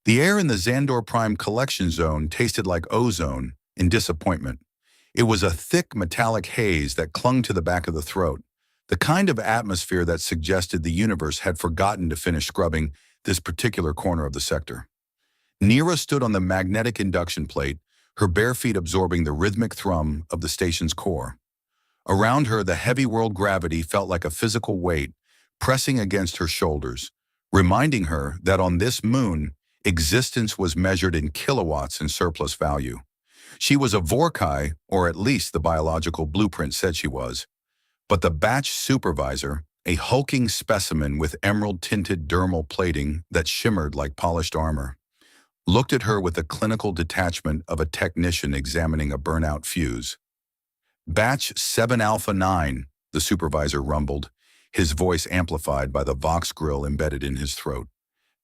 The air in the Xandor Prime collection zone tasted like ozone in disappointment. It was a thick metallic haze that clung to the back of the throat, the kind of atmosphere that suggested the universe had forgotten to finish scrubbing this particular corner of the sector. Nira stood on the magnetic induction plate, her bare feet absorbing the rhythmic thrum of the station's core. Around her, the heavy world gravity felt like a physical weight pressing against her shoulders, reminding her that on this moon, existence was measured in kilowatts and surplus value. She was a Vorkai, or at least the biological blueprint said she was. But the batch supervisor, a hulking specimen with emerald-tinted dermal plating that shimmered like polished armor, looked at her with the clinical detachment of a technician examining a burnout fuse. "Batch 7 Alpha 9, the supervisor rumbled, his voice amplified by the Vox grill embedded in his throat.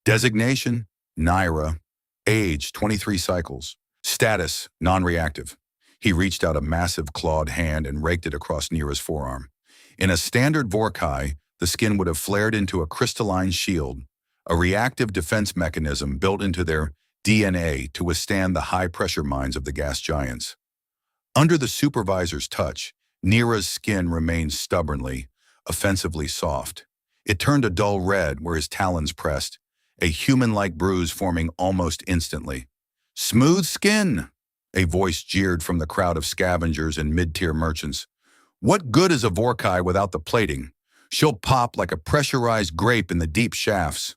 "Designation, Naira. Age, 23 cycles. Status, non-reactive." He reached out a massive clawed hand and raked it across Nira's forearm. In a standard Vorkai, the skin would have flared into a crystalline shield, a reactive defense mechanism built into their DNA to withstand the high-pressure mines of the gas giants. Under the supervisor's touch, Nira's skin remained stubbornly, offensively soft. It turned a dull red where his talons pressed, a human-like bruise forming almost instantly. "Smooth skin," a voice jeered from the crowd of scavengers and mid-tier merchants. "What good is a Vorkai without the plating? She'll pop like a pressurized grape in the deep shafts."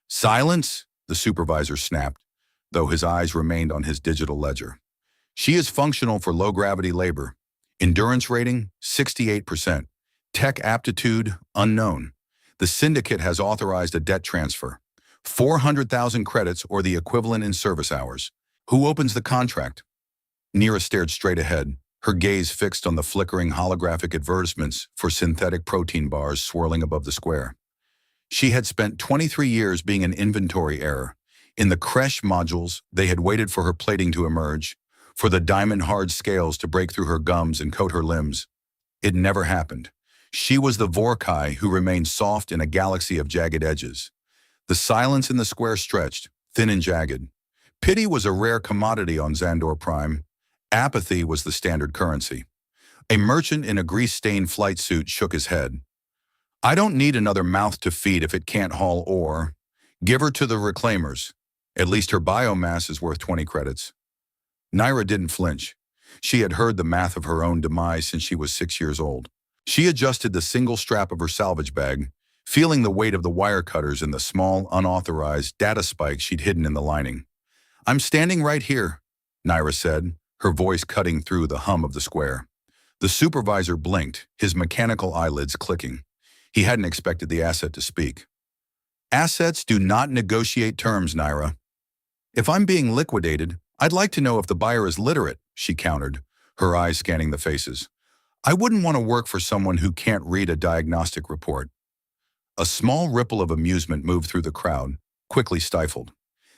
"Silence," the supervisor snapped, though his eyes remained on his digital ledger. "She is functional for low-gravity labor. Endurance rating, 68%. Tech aptitude, unknown. The syndicate has authorized a debt transfer. 400,000 credits or the equivalent in service hours. Who opens the contract?" Nira stared straight ahead, her gaze fixed on the flickering holographic advertisements for synthetic protein bars swirling above the square. She had spent 23 years being an inventory error. In the creche modules, they had waited for her plating to emerge, for the diamond-hard scales to break through her gums and coat her limbs. It never happened. She was the Vorkai who remained soft in a galaxy of jagged edges. The silence in the square stretched, thin and jagged. Pity was a rare commodity on Xandor Prime. Apathy was the standard currency. A merchant in a grease-stained flight suit shook his head. "I don't need another mouth to feed if it can't haul ore. Give her to the reclaimers. At least her biomass is worth 20 credits. Naira didn't flinch. She had heard the math of her own demise since she was 6 years old. She adjusted the single strap of her salvage bag, feeling the weight of the wire cutters and the small, unauthorized data spikes she'd hidden in the lining. "I'm standing right here," Naira said, her voice cutting through the hum of the square. The supervisor blinked, his mechanical eyelids clicking. He hadn't expected the asset to speak. "Assets do not negotiate terms, Naira." "If I'm being liquidated, I'd like to know if the buyer is literate," she countered, her eyes scanning the faces. "I wouldn't want to work for someone who can't read a diagnostic report." A small ripple of amusement moved through the crowd, quickly stifled.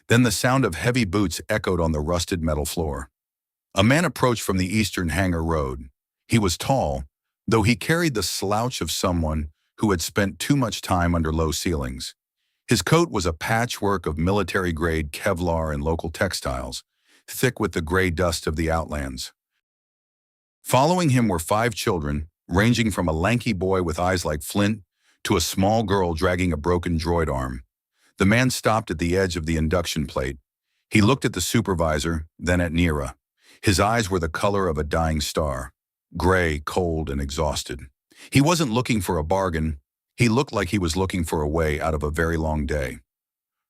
Then the sound of heavy boots echoed on the rusted metal floor. A man approached from the eastern hangar road. He was tall, though he carried the slouch of someone who had spent too much time under low ceilings. His coat was a patchwork of military-grade Kevlar and local textiles, thick with the gray dust of the outlands. Following him were 5 children, ranging from a lanky boy with eyes like flint to a small girl dragging a broken droid arm. The man stopped at the edge of the induction plate. He looked at the supervisor, then at Nira. His eyes were the color of a dying star, gray, cold, and exhausted. He wasn't looking for a bargain. He looked like he was looking for a way out of a very long day.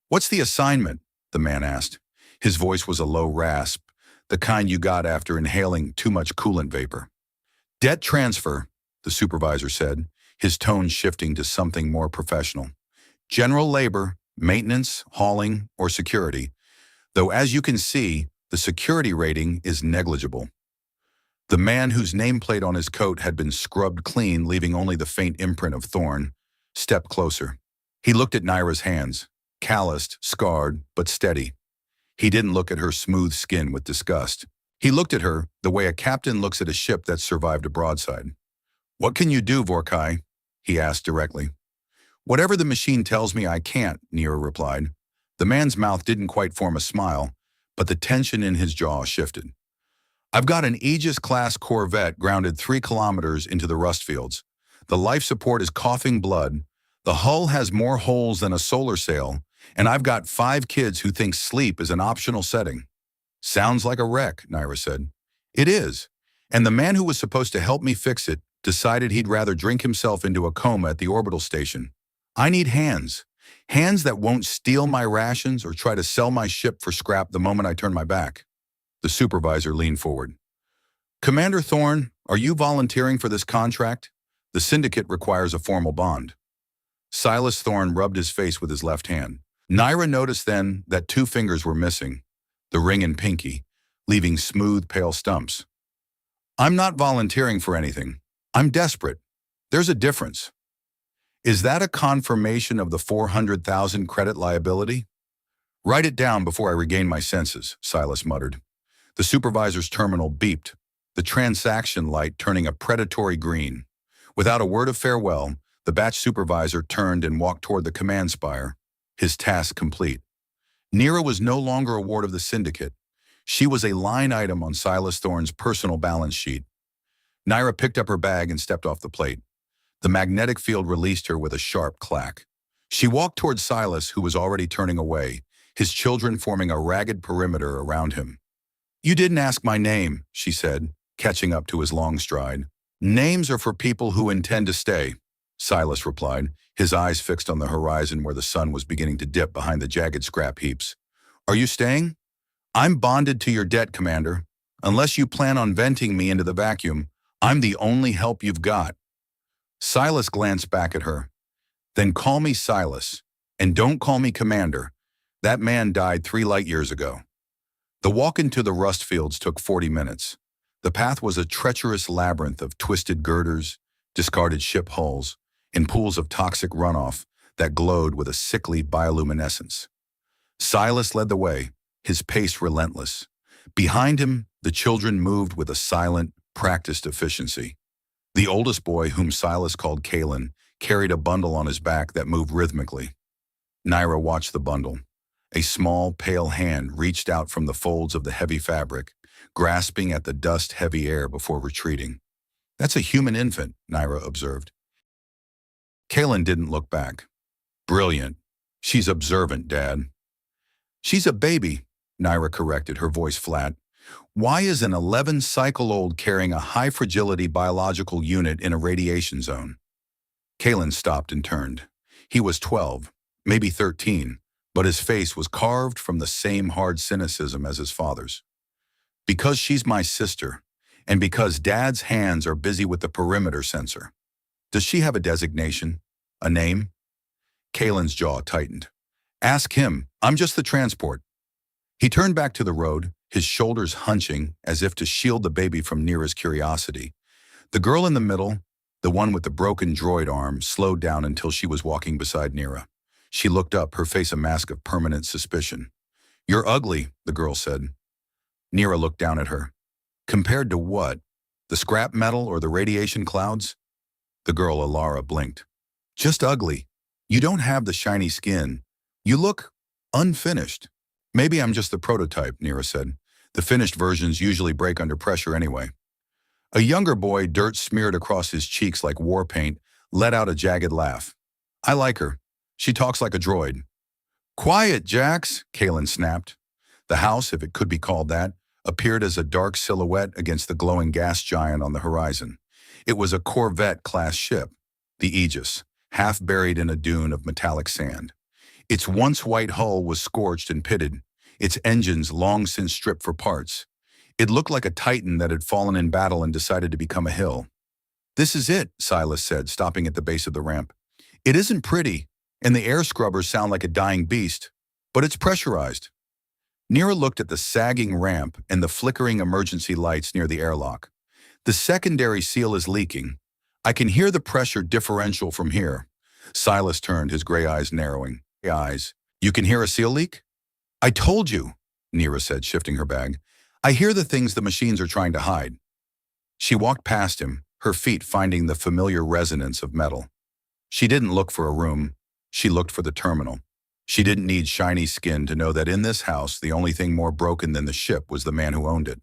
"What's the assignment?" the man asked. His voice was a low rasp, the kind you got after inhaling too much coolant vapor. "Debt transfer," the supervisor said, his tone shifting to something more professional. "General labor, maintenance, hauling, or security, though as you can see, the security rating is negligible." The man whose nameplate on his coat had been scrubbed clean, leaving only the faint imprint of thorn, stepped closer. He looked at Naira's hands, calloused, scarred, but steady. He didn't look at her smooth skin with disgust. He looked at her the way a captain looks at a ship that survived a broadside. "What can you do, Vorkai?" he asked directly. "Whatever the machine tells me I can't," Nira replied. The man's mouth didn't quite form a smile, but the tension in his jaw shifted. I've got an Aegis-class Corvette grounded 3 kilometers into the rust fields. The life support is coughing blood. The hull has more holes than a solar sail, and I've got 5 kids who think sleep is an optional setting. Sounds like a wreck, Naira said. It is. And the man who was supposed to help me fix it decided he'd rather drink himself into a coma at the orbital station. I need hands. Hands that won't steal my rations or try to sell my ship for scrap the moment I turn my back. The supervisor leaned forward. Commander Thorne, are you volunteering for this contract? The syndicate requires a formal bond. Silas Thorne rubbed his face with his left hand. Naira noticed then that 2 fingers were missing, the ring and pinky, leaving smooth, pale stumps. I'm not volunteering for anything. I'm desperate. There's a difference. Is that a confirmation of the 400,000 credit liability? Write it down before I regain my senses, Silas muttered. The supervisor's terminal beeped, the transaction light turning a predatory green. Without a word of farewell, the batch supervisor turned and walked toward the command spire, his task complete. Nira was no longer a ward of the syndicate. She was a line item on Silas Thorne's personal balance sheet. Naira picked up her bag and stepped off the plate. The magnetic field released her with a sharp clack. She walked toward Silas, who was already turning away, his children forming a ragged perimeter around him. You didn't ask my name, she said, catching up to his long stride. Names are for people who intend to stay, Silas replied, his eyes fixed on the horizon where the sun was beginning to dip behind the jagged scrap heaps. Are you staying? I'm bonded to your debt, Commander. Unless you plan on venting me into the vacuum, I'm the only help you've got. Silas glanced back at her. Then call me Silas, and don't call me Commander. That man died 3 light years ago. The walk into the rust fields took 40 minutes. The path was a treacherous labyrinth of twisted girders, discarded ship hulls, and pools of toxic runoff that glowed with a sickly bioluminescence. Silas led the way, his pace relentless. Behind him, the children moved with a silent, practiced efficiency. The oldest boy, whom Silas called Kalen, carried a bundle on his back that moved rhythmically. Naira watched the bundle. A small, pale hand reached out from the folds of the heavy fabric, grasping at the dust-heavy air before retreating. That's a human infant, Naira observed. Kalen didn't look back. Brilliant. She's observant, Dad. She's a baby, Naira corrected, her voice flat. Why is an 11-cycle-old carrying a high-fragility biological unit in a radiation zone? Kalen stopped and turned. He was 12, maybe 13, but his face was carved from the same hard cynicism as his father's. Because she's my sister, and because Dad's hands are busy with the perimeter sensor. Does she have a designation? A name? Kalen's jaw tightened. Ask him. I'm just the transport. He turned back to the road, his shoulders hunching as if to shield the baby from Nira's curiosity. The girl in the middle, the one with the broken droid arm, slowed down until she was walking beside Nira. She looked up, her face a mask of permanent suspicion. You're ugly, the girl said. Nira looked down at her. Compared to what? The scrap metal or the radiation clouds? The girl, Alara, blinked. Just ugly. You don't have the shiny skin. You look unfinished. Maybe I'm just the prototype, Nira said. The finished versions usually break under pressure anyway. A younger boy, dirt smeared across his cheeks like war paint, let out a jagged laugh. I like her. She talks like a droid. Quiet, Jax, Kalen snapped. The house, if it could be called that, appeared as a dark silhouette against the glowing gas giant on the horizon. It was a Corvette-class ship, the Aegis, half buried in a dune of metallic sand. Its once white hull was scorched and pitted, its engines long since stripped for parts. It looked like a titan that had fallen in battle and decided to become a hill. This is it, Silas said, stopping at the base of the ramp. It isn't pretty, and the air scrubbers sound like a dying beast, but it's pressurized. Nira looked at the sagging ramp and the flickering emergency lights near the airlock. The secondary seal is leaking. I can hear the pressure differential from here. Silas turned, his gray eyes narrowing. Eyes. You can hear a seal leak? I told you, Nira said, shifting her bag. I hear the things the machines are trying to hide. She walked past him, her feet finding the familiar resonance of metal. She didn't look for a room. She looked for the terminal. She didn't need shiny skin to know that in this house, the only thing more broken than the ship was the man who owned it.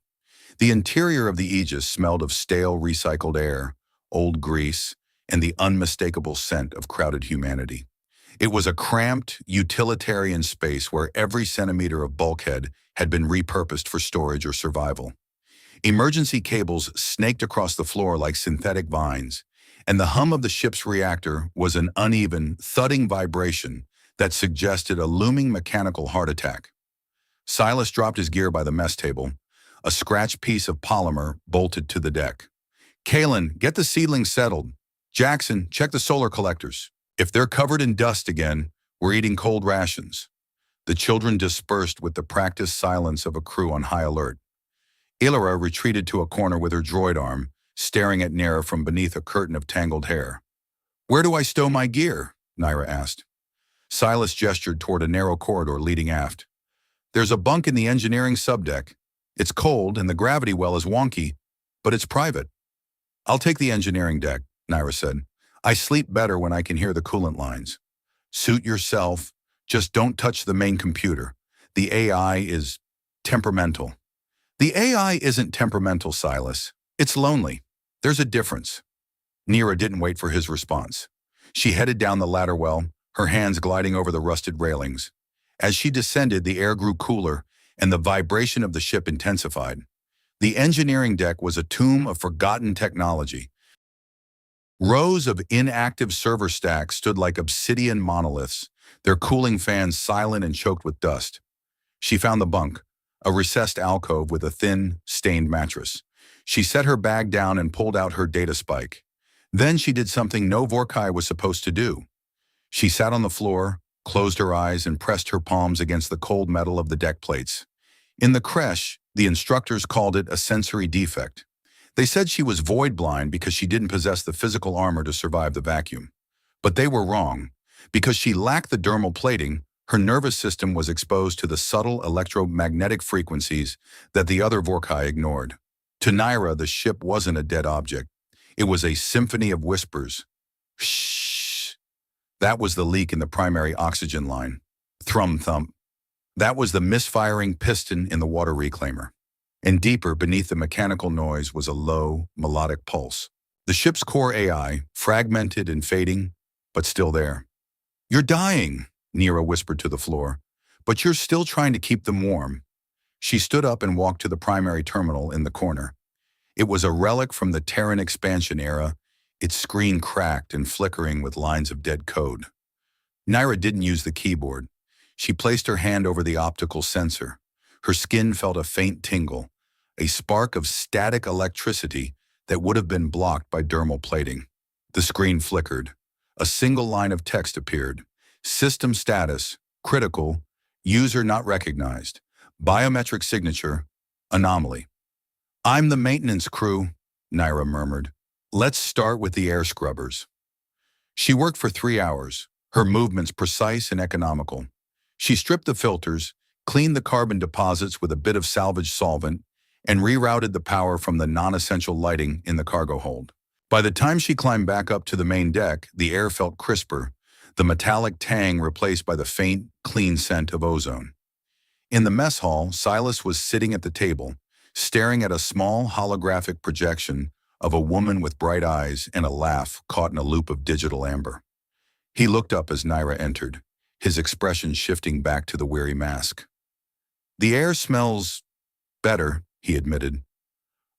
The interior of the Aegis smelled of stale recycled air, old grease, and the unmistakable scent of crowded humanity. It was a cramped, utilitarian space where every centimeter of bulkhead had been repurposed for storage or survival. Emergency cables snaked across the floor like synthetic vines, and the hum of the ship's reactor was an uneven, thudding vibration that suggested a looming mechanical heart attack. Silas dropped his gear by the mess table, a scratched piece of polymer bolted to the deck. Kalen, get the seedlings settled. Jackson, check the solar collectors. If they're covered in dust again, we're eating cold rations. The children dispersed with the practiced silence of a crew on high alert. Ilara retreated to a corner with her droid arm, staring at Nera from beneath a curtain of tangled hair. Where do I stow my gear? Naira asked. Silas gestured toward a narrow corridor leading aft. There's a bunk in the engineering subdeck. It's cold and the gravity well is wonky, but it's private. I'll take the engineering deck, Naira said. I sleep better when I can hear the coolant lines. Suit yourself. Just don't touch the main computer. The AI is temperamental. The AI isn't temperamental, Silas. It's lonely. There's a difference. Nera didn't wait for his response. She headed down the ladder well, her hands gliding over the rusted railings. As she descended, the air grew cooler, and the vibration of the ship intensified. The engineering deck was a tomb of forgotten technology. Rows of inactive server stacks stood like obsidian monoliths, their cooling fans silent and choked with dust. She found the bunk, a recessed alcove with a thin, stained mattress. She set her bag down and pulled out her data spike. Then she did something no Vorkai was supposed to do. She sat on the floor, closed her eyes, and pressed her palms against the cold metal of the deck plates. In the creche, the instructors called it a sensory defect. They said she was void blind because she didn't possess the physical armor to survive the vacuum. But they were wrong. Because she lacked the dermal plating, her nervous system was exposed to the subtle electromagnetic frequencies that the other Vorkai ignored. To Naira, the ship wasn't a dead object. It was a symphony of whispers. Shh. That was the leak in the primary oxygen line. Thrum-thump. That was the misfiring piston in the water reclaimer. And deeper beneath the mechanical noise was a low, melodic pulse. The ship's core AI, fragmented and fading, but still there. You're dying, Nera whispered to the floor, but you're still trying to keep them warm. She stood up and walked to the primary terminal in the corner. It was a relic from the Terran expansion era, its screen cracked and flickering with lines of dead code. Naira didn't use the keyboard. She placed her hand over the optical sensor. Her skin felt a faint tingle, a spark of static electricity that would have been blocked by dermal plating. The screen flickered. A single line of text appeared. System status, critical, user not recognized, biometric signature, anomaly. I'm the maintenance crew, Naira murmured. Let's start with the air scrubbers. She worked for 3 hours, her movements precise and economical. She stripped the filters, cleaned the carbon deposits with a bit of salvage solvent, and rerouted the power from the non-essential lighting in the cargo hold. By the time she climbed back up to the main deck, the air felt crisper, the metallic tang replaced by the faint, clean scent of ozone. In the mess hall, Silas was sitting at the table, staring at a small holographic projection of a woman with bright eyes and a laugh caught in a loop of digital amber. He looked up as Naira entered, his expression shifting back to the weary mask. The air smells better, he admitted.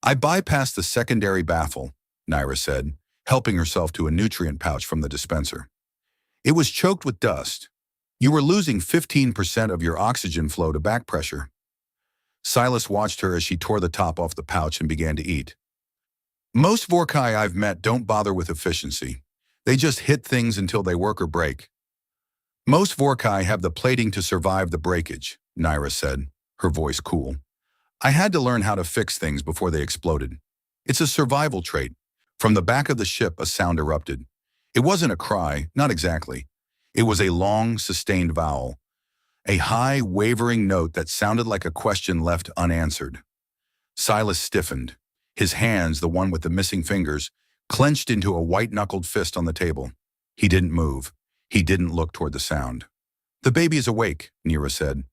I bypassed the secondary baffle, Naira said, helping herself to a nutrient pouch from the dispenser. It was choked with dust. You were losing 15% of your oxygen flow to back pressure. Silas watched her as she tore the top off the pouch and began to eat. Most Vorkai I've met don't bother with efficiency. They just hit things until they work or break. Most Vorkai have the plating to survive the breakage, Naira said, her voice cool. I had to learn how to fix things before they exploded. It's a survival trait. From the back of the ship, a sound erupted. It wasn't a cry, not exactly. It was a long, sustained vowel, a high, wavering note that sounded like a question left unanswered. Silas stiffened. His hands, the one with the missing fingers, clenched into a white-knuckled fist on the table. He didn't move. He didn't look toward the sound. The baby is awake, Nira said.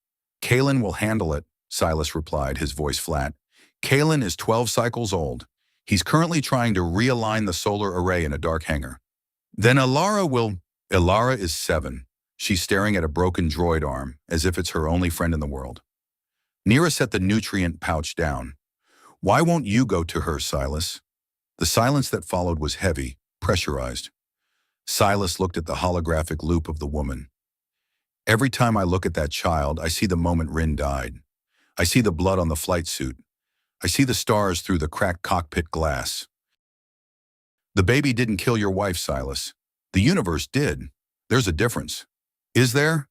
Kalen will handle it, Silas replied, his voice flat. Kalen is 12 cycles old. He's currently trying to realign the solar array in a dark hangar. Then Ilara will... Ilara is 7. She's staring at a broken droid arm, as if it's her only friend in the world. Nira set the nutrient pouch down. Why won't you go to her, Silas? The silence that followed was heavy, pressurized. Silas looked at the holographic loop of the woman. Every time I look at that child, I see the moment Rin died. I see the blood on the flight suit. I see the stars through the cracked cockpit glass. The baby didn't kill your wife, Silas. The universe did. There's a difference. Is there?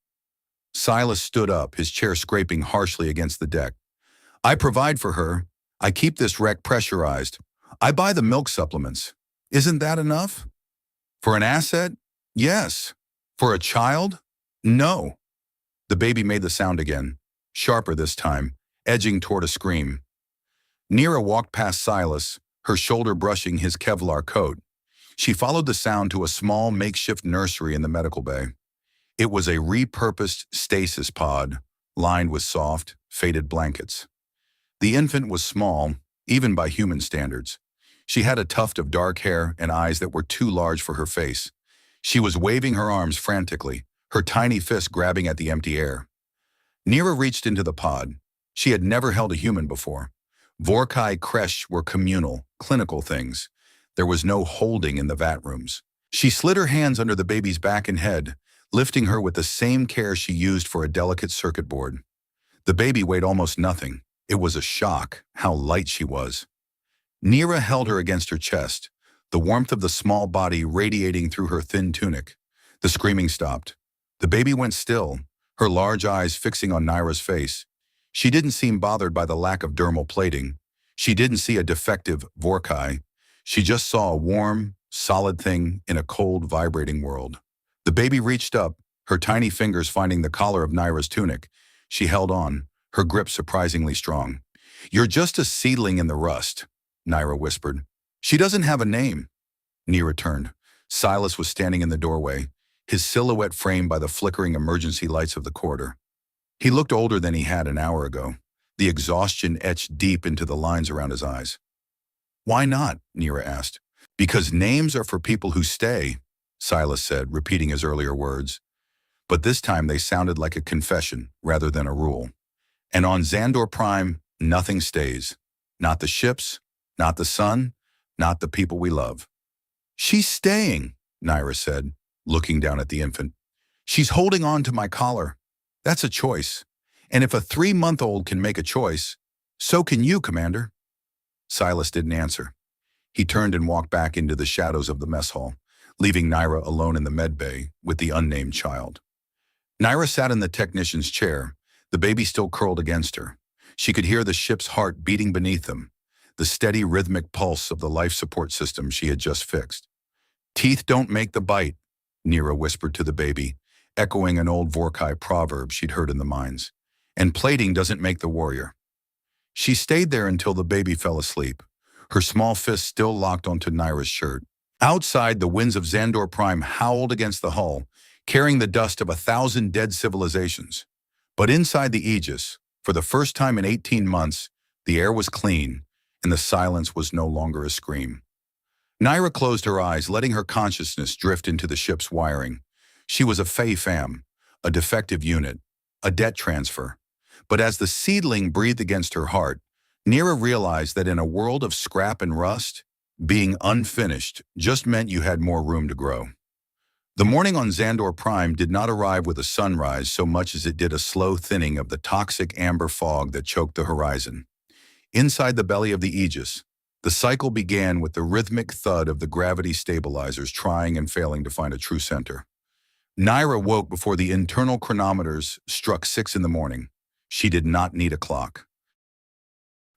Silas stood up, his chair scraping harshly against the deck. I provide for her. I keep this wreck pressurized. I buy the milk supplements. Isn't that enough? For an asset? Yes. For a child? No. The baby made the sound again, sharper this time, edging toward a scream. Nira walked past Silas, her shoulder brushing his Kevlar coat. She followed the sound to a small makeshift nursery in the medical bay. It was a repurposed stasis pod, lined with soft, faded blankets. The infant was small, even by human standards. She had a tuft of dark hair and eyes that were too large for her face. She was waving her arms frantically, her tiny fist grabbing at the empty air. Nira reached into the pod. She had never held a human before. Vorkai creche were communal, clinical things. There was no holding in the vat rooms. She slid her hands under the baby's back and head, lifting her with the same care she used for a delicate circuit board. The baby weighed almost nothing. It was a shock how light she was. Nira held her against her chest, the warmth of the small body radiating through her thin tunic. The screaming stopped. The baby went still, her large eyes fixing on Nira's face. She didn't seem bothered by the lack of dermal plating. She didn't see a defective Vorkai. She just saw a warm, solid thing in a cold, vibrating world. The baby reached up, her tiny fingers finding the collar of Nira's tunic. She held on, her grip surprisingly strong. You're just a seedling in the rust, Nira whispered. She doesn't have a name. Nira turned. Silas was standing in the doorway, his silhouette framed by the flickering emergency lights of the corridor. He looked older than he had an hour ago, the exhaustion etched deep into the lines around his eyes. Why not? Nira asked. Because names are for people who stay, Silas said, repeating his earlier words. But this time they sounded like a confession rather than a rule. And on Xandor Prime, nothing stays. Not the ships, not the sun, not the people we love. She's staying, Nira said, looking down at the infant. She's holding on to my collar. That's a choice. And if a 3-month-old can make a choice, so can you, Commander. Silas didn't answer. He turned and walked back into the shadows of the mess hall, leaving Nira alone in the med bay with the unnamed child. Nira sat in the technician's chair, the baby still curled against her. She could hear the ship's heart beating beneath them, the steady rhythmic pulse of the life support system she had just fixed. Teeth don't make the bite, Nira whispered to the baby, echoing an old Vorkai proverb she'd heard in the mines. And plating doesn't make the warrior. She stayed there until the baby fell asleep, her small fist still locked onto Nira's shirt. Outside, the winds of Xandor Prime howled against the hull, carrying the dust of 1,000 dead civilizations. But inside the Aegis, for the first time in 18 months, the air was clean, and the silence was no longer a scream. Nira closed her eyes, letting her consciousness drift into the ship's wiring. She was a fam, a defective unit, a debt transfer. But as the seedling breathed against her heart, Nira realized that in a world of scrap and rust, being unfinished just meant you had more room to grow. The morning on Xandor Prime did not arrive with a sunrise so much as it did a slow thinning of the toxic amber fog that choked the horizon. Inside the belly of the Aegis, the cycle began with the rhythmic thud of the gravity stabilizers trying and failing to find a true center. Nira woke before the internal chronometers struck 6 in the morning. She did not need a clock.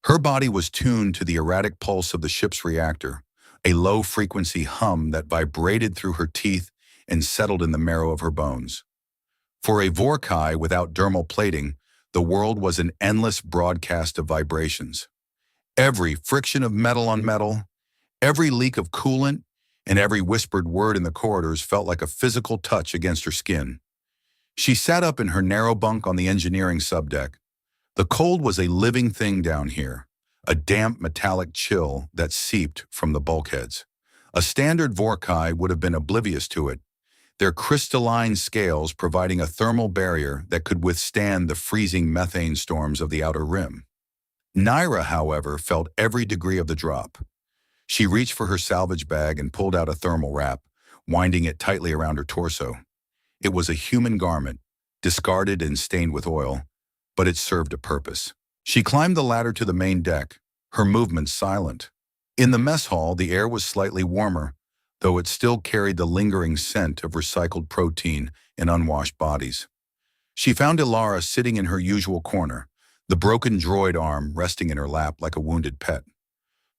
Her body was tuned to the erratic pulse of the ship's reactor, a low-frequency hum that vibrated through her teeth and settled in the marrow of her bones. For a Vorkai without dermal plating, the world was an endless broadcast of vibrations. Every friction of metal on metal, every leak of coolant, and every whispered word in the corridors felt like a physical touch against her skin. She sat up in her narrow bunk on the engineering subdeck. The cold was a living thing down here, a damp metallic chill that seeped from the bulkheads. A standard Vorkai would have been oblivious to it, their crystalline scales providing a thermal barrier that could withstand the freezing methane storms of the outer rim. Naira, however, felt every degree of the drop. She reached for her salvage bag and pulled out a thermal wrap, winding it tightly around her torso. It was a human garment, discarded and stained with oil, but it served a purpose. She climbed the ladder to the main deck, her movements silent. In the mess hall, the air was slightly warmer, though it still carried the lingering scent of recycled protein and unwashed bodies. She found Ilara sitting in her usual corner, the broken droid arm resting in her lap like a wounded pet.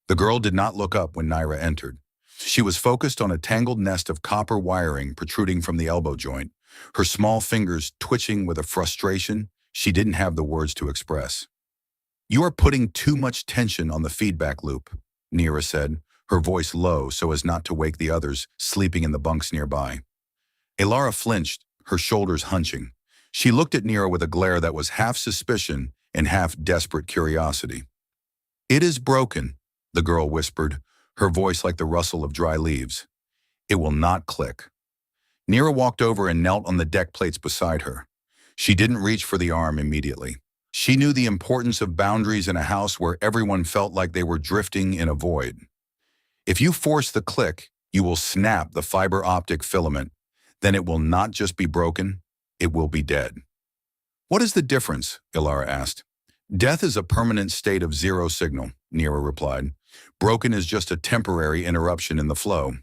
The girl did not look up when Naira entered. She was focused on a tangled nest of copper wiring protruding from the elbow joint, her small fingers twitching with a frustration she didn't have the words to express. "You are putting too much tension on the feedback loop," Naira said, her voice low so as not to wake the others sleeping in the bunks nearby. Ilara flinched, her shoulders hunching. She looked at Naira with a glare that was half suspicion and half desperate curiosity. "It is broken," the girl whispered, her voice like the rustle of dry leaves. "It will not click." Naira walked over and knelt on the deck plates beside her. She didn't reach for the arm immediately. She knew the importance of boundaries in a house where everyone felt like they were drifting in a void. If you force the click, you will snap the fiber optic filament. Then it will not just be broken, it will be dead. "What is the difference?" Ilara asked. "Death is a permanent state of zero signal," Naira replied. "Broken is just a temporary interruption in the flow."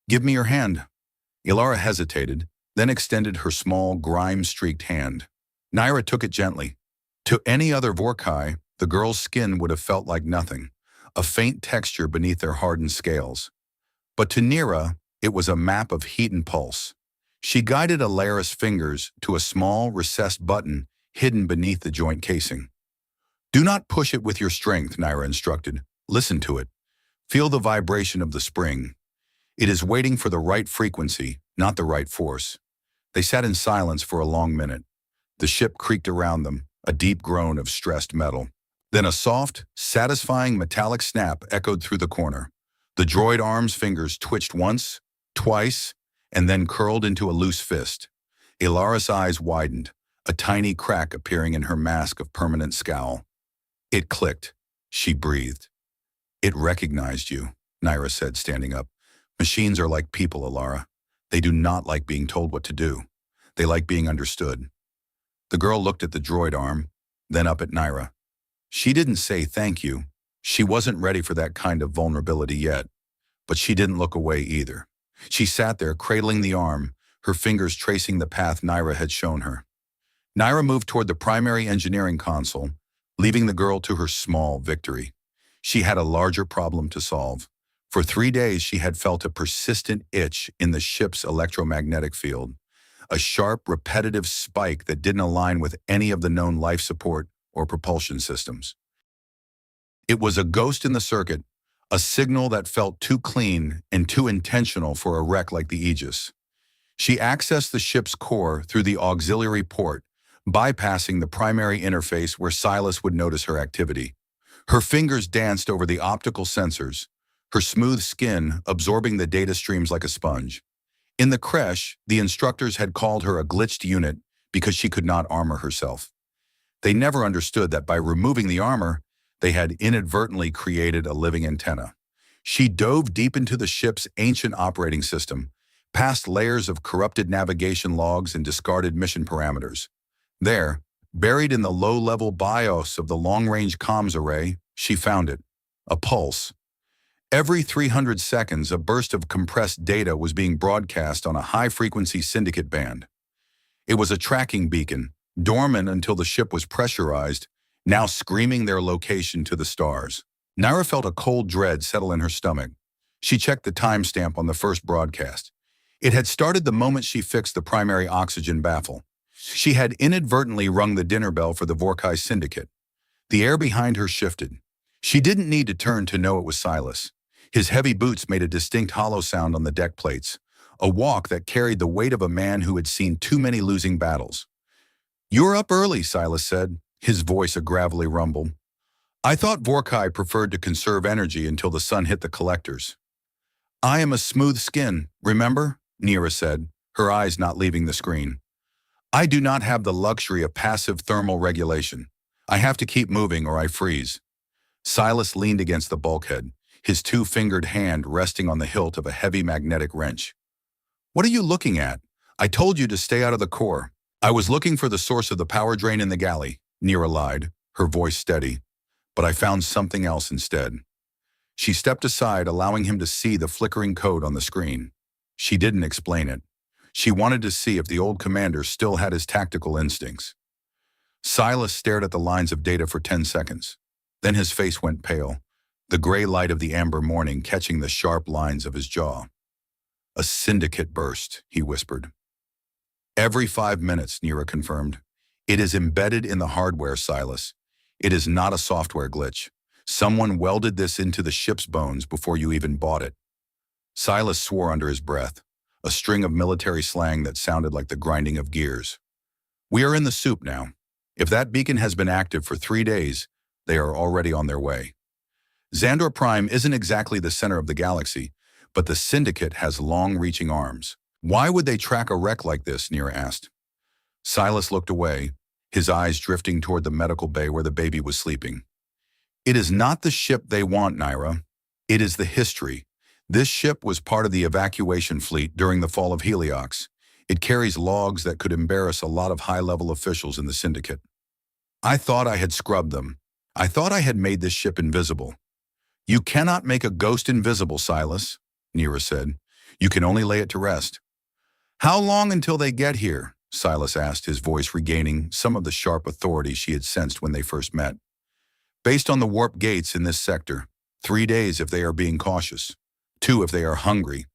"Give me your hand." Ilara hesitated, then extended her small, grime-streaked hand. Naira took it gently. To any other Vorkai, the girl's skin would have felt like nothing, a faint texture beneath their hardened scales. But to Naira, it was a map of heat and pulse. She guided Ilara's fingers to a small, recessed button hidden beneath the joint casing. "Do not push it with your strength," Naira instructed. "Listen to it. Feel the vibration of the spring. It is waiting for the right frequency, not the right force." They sat in silence for a long minute. The ship creaked around them, a deep groan of stressed metal. Then a soft, satisfying metallic snap echoed through the corner. The droid arm's fingers twitched once, twice, and then curled into a loose fist. Ilara's eyes widened, a tiny crack appearing in her mask of permanent scowl. "It clicked," she breathed. "It recognized you," Naira said, standing up. "Machines are like people, Ilara. They do not like being told what to do. They like being understood." The girl looked at the droid arm, then up at Naira. She didn't say thank you. She wasn't ready for that kind of vulnerability yet, but she didn't look away either. She sat there, cradling the arm, her fingers tracing the path Naira had shown her. Naira moved toward the primary engineering console, leaving the girl to her small victory. She had a larger problem to solve. For 3 days, she had felt a persistent itch in the ship's electromagnetic field, a sharp, repetitive spike that didn't align with any of the known life support or propulsion systems. It was a ghost in the circuit, a signal that felt too clean and too intentional for a wreck like the Aegis. She accessed the ship's core through the auxiliary port, bypassing the primary interface where Silas would notice her activity. Her fingers danced over the optical sensors, her smooth skin absorbing the data streams like a sponge. In the creche, the instructors had called her a glitched unit because she could not armor herself. They never understood that by removing the armor, they had inadvertently created a living antenna. She dove deep into the ship's ancient operating system, past layers of corrupted navigation logs and discarded mission parameters. There, buried in the low-level BIOS of the long-range comms array, she found it, a pulse. Every 300 seconds, a burst of compressed data was being broadcast on a high-frequency syndicate band. It was a tracking beacon, dormant until the ship was pressurized, now screaming their location to the stars. Naira felt a cold dread settle in her stomach. She checked the timestamp on the first broadcast. It had started the moment she fixed the primary oxygen baffle. She had inadvertently rung the dinner bell for the Vorkai Syndicate. The air behind her shifted. She didn't need to turn to know it was Silas. His heavy boots made a distinct hollow sound on the deck plates, a walk that carried the weight of a man who had seen too many losing battles. "You're up early," Silas said, his voice a gravelly rumble. "I thought Vorkai preferred to conserve energy until the sun hit the collectors." "I am a smooth skin, remember?" Nira said, her eyes not leaving the screen. "I do not have the luxury of passive thermal regulation. I have to keep moving or I freeze." Silas leaned against the bulkhead, his two-fingered hand resting on the hilt of a heavy magnetic wrench. "What are you looking at? I told you to stay out of the core." "I was looking for the source of the power drain in the galley," Nira lied, her voice steady. "But I found something else instead." She stepped aside, allowing him to see the flickering code on the screen. She didn't explain it. She wanted to see if the old commander still had his tactical instincts. Silas stared at the lines of data for 10 seconds. Then his face went pale, the gray light of the amber morning catching the sharp lines of his jaw. "A syndicate burst," he whispered. "Every 5 minutes," Nira confirmed. "It is embedded in the hardware, Silas. It is not a software glitch. Someone welded this into the ship's bones before you even bought it." Silas swore under his breath, a string of military slang that sounded like the grinding of gears. "We are in the soup now. If that beacon has been active for 3 days, they are already on their way. Xandor Prime isn't exactly the center of the galaxy, but the Syndicate has long-reaching arms. Why would they track a wreck like this?" Nira asked. Silas looked away, his eyes drifting toward the medical bay where the baby was sleeping. "It is not the ship they want, Nira. It is the history. This ship was part of the evacuation fleet during the fall of Heliox. It carries logs that could embarrass a lot of high-level officials in the Syndicate. I thought I had scrubbed them. I thought I had made this ship invisible." "You cannot make a ghost invisible, Silas," Nira said. "You can only lay it to rest." "How long until they get here?" Silas asked, his voice regaining some of the sharp authority she had sensed when they first met. "Based on the warp gates in this sector, 3 days if they are being cautious, 2 if they are hungry."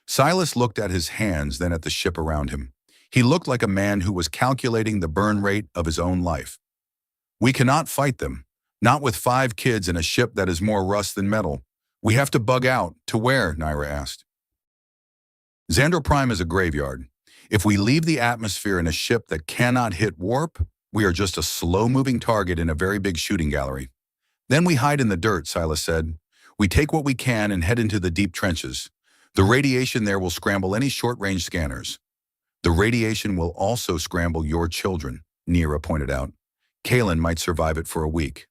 Silas looked at his hands, then at the ship around him. He looked like a man who was calculating the burn rate of his own life. "We cannot fight them, not with 5 kids and a ship that is more rust than metal. We have to bug out." "To where?" Nira asked. "Xandor Prime is a graveyard. If we leave the atmosphere in a ship that cannot hit warp, we are just a slow-moving target in a very big shooting gallery. Then we hide in the dirt," Silas said. "We take what we can and head into the deep trenches. The radiation there will scramble any short-range scanners." "The radiation will also scramble your children," Nira pointed out. "Kalen might survive it for a week.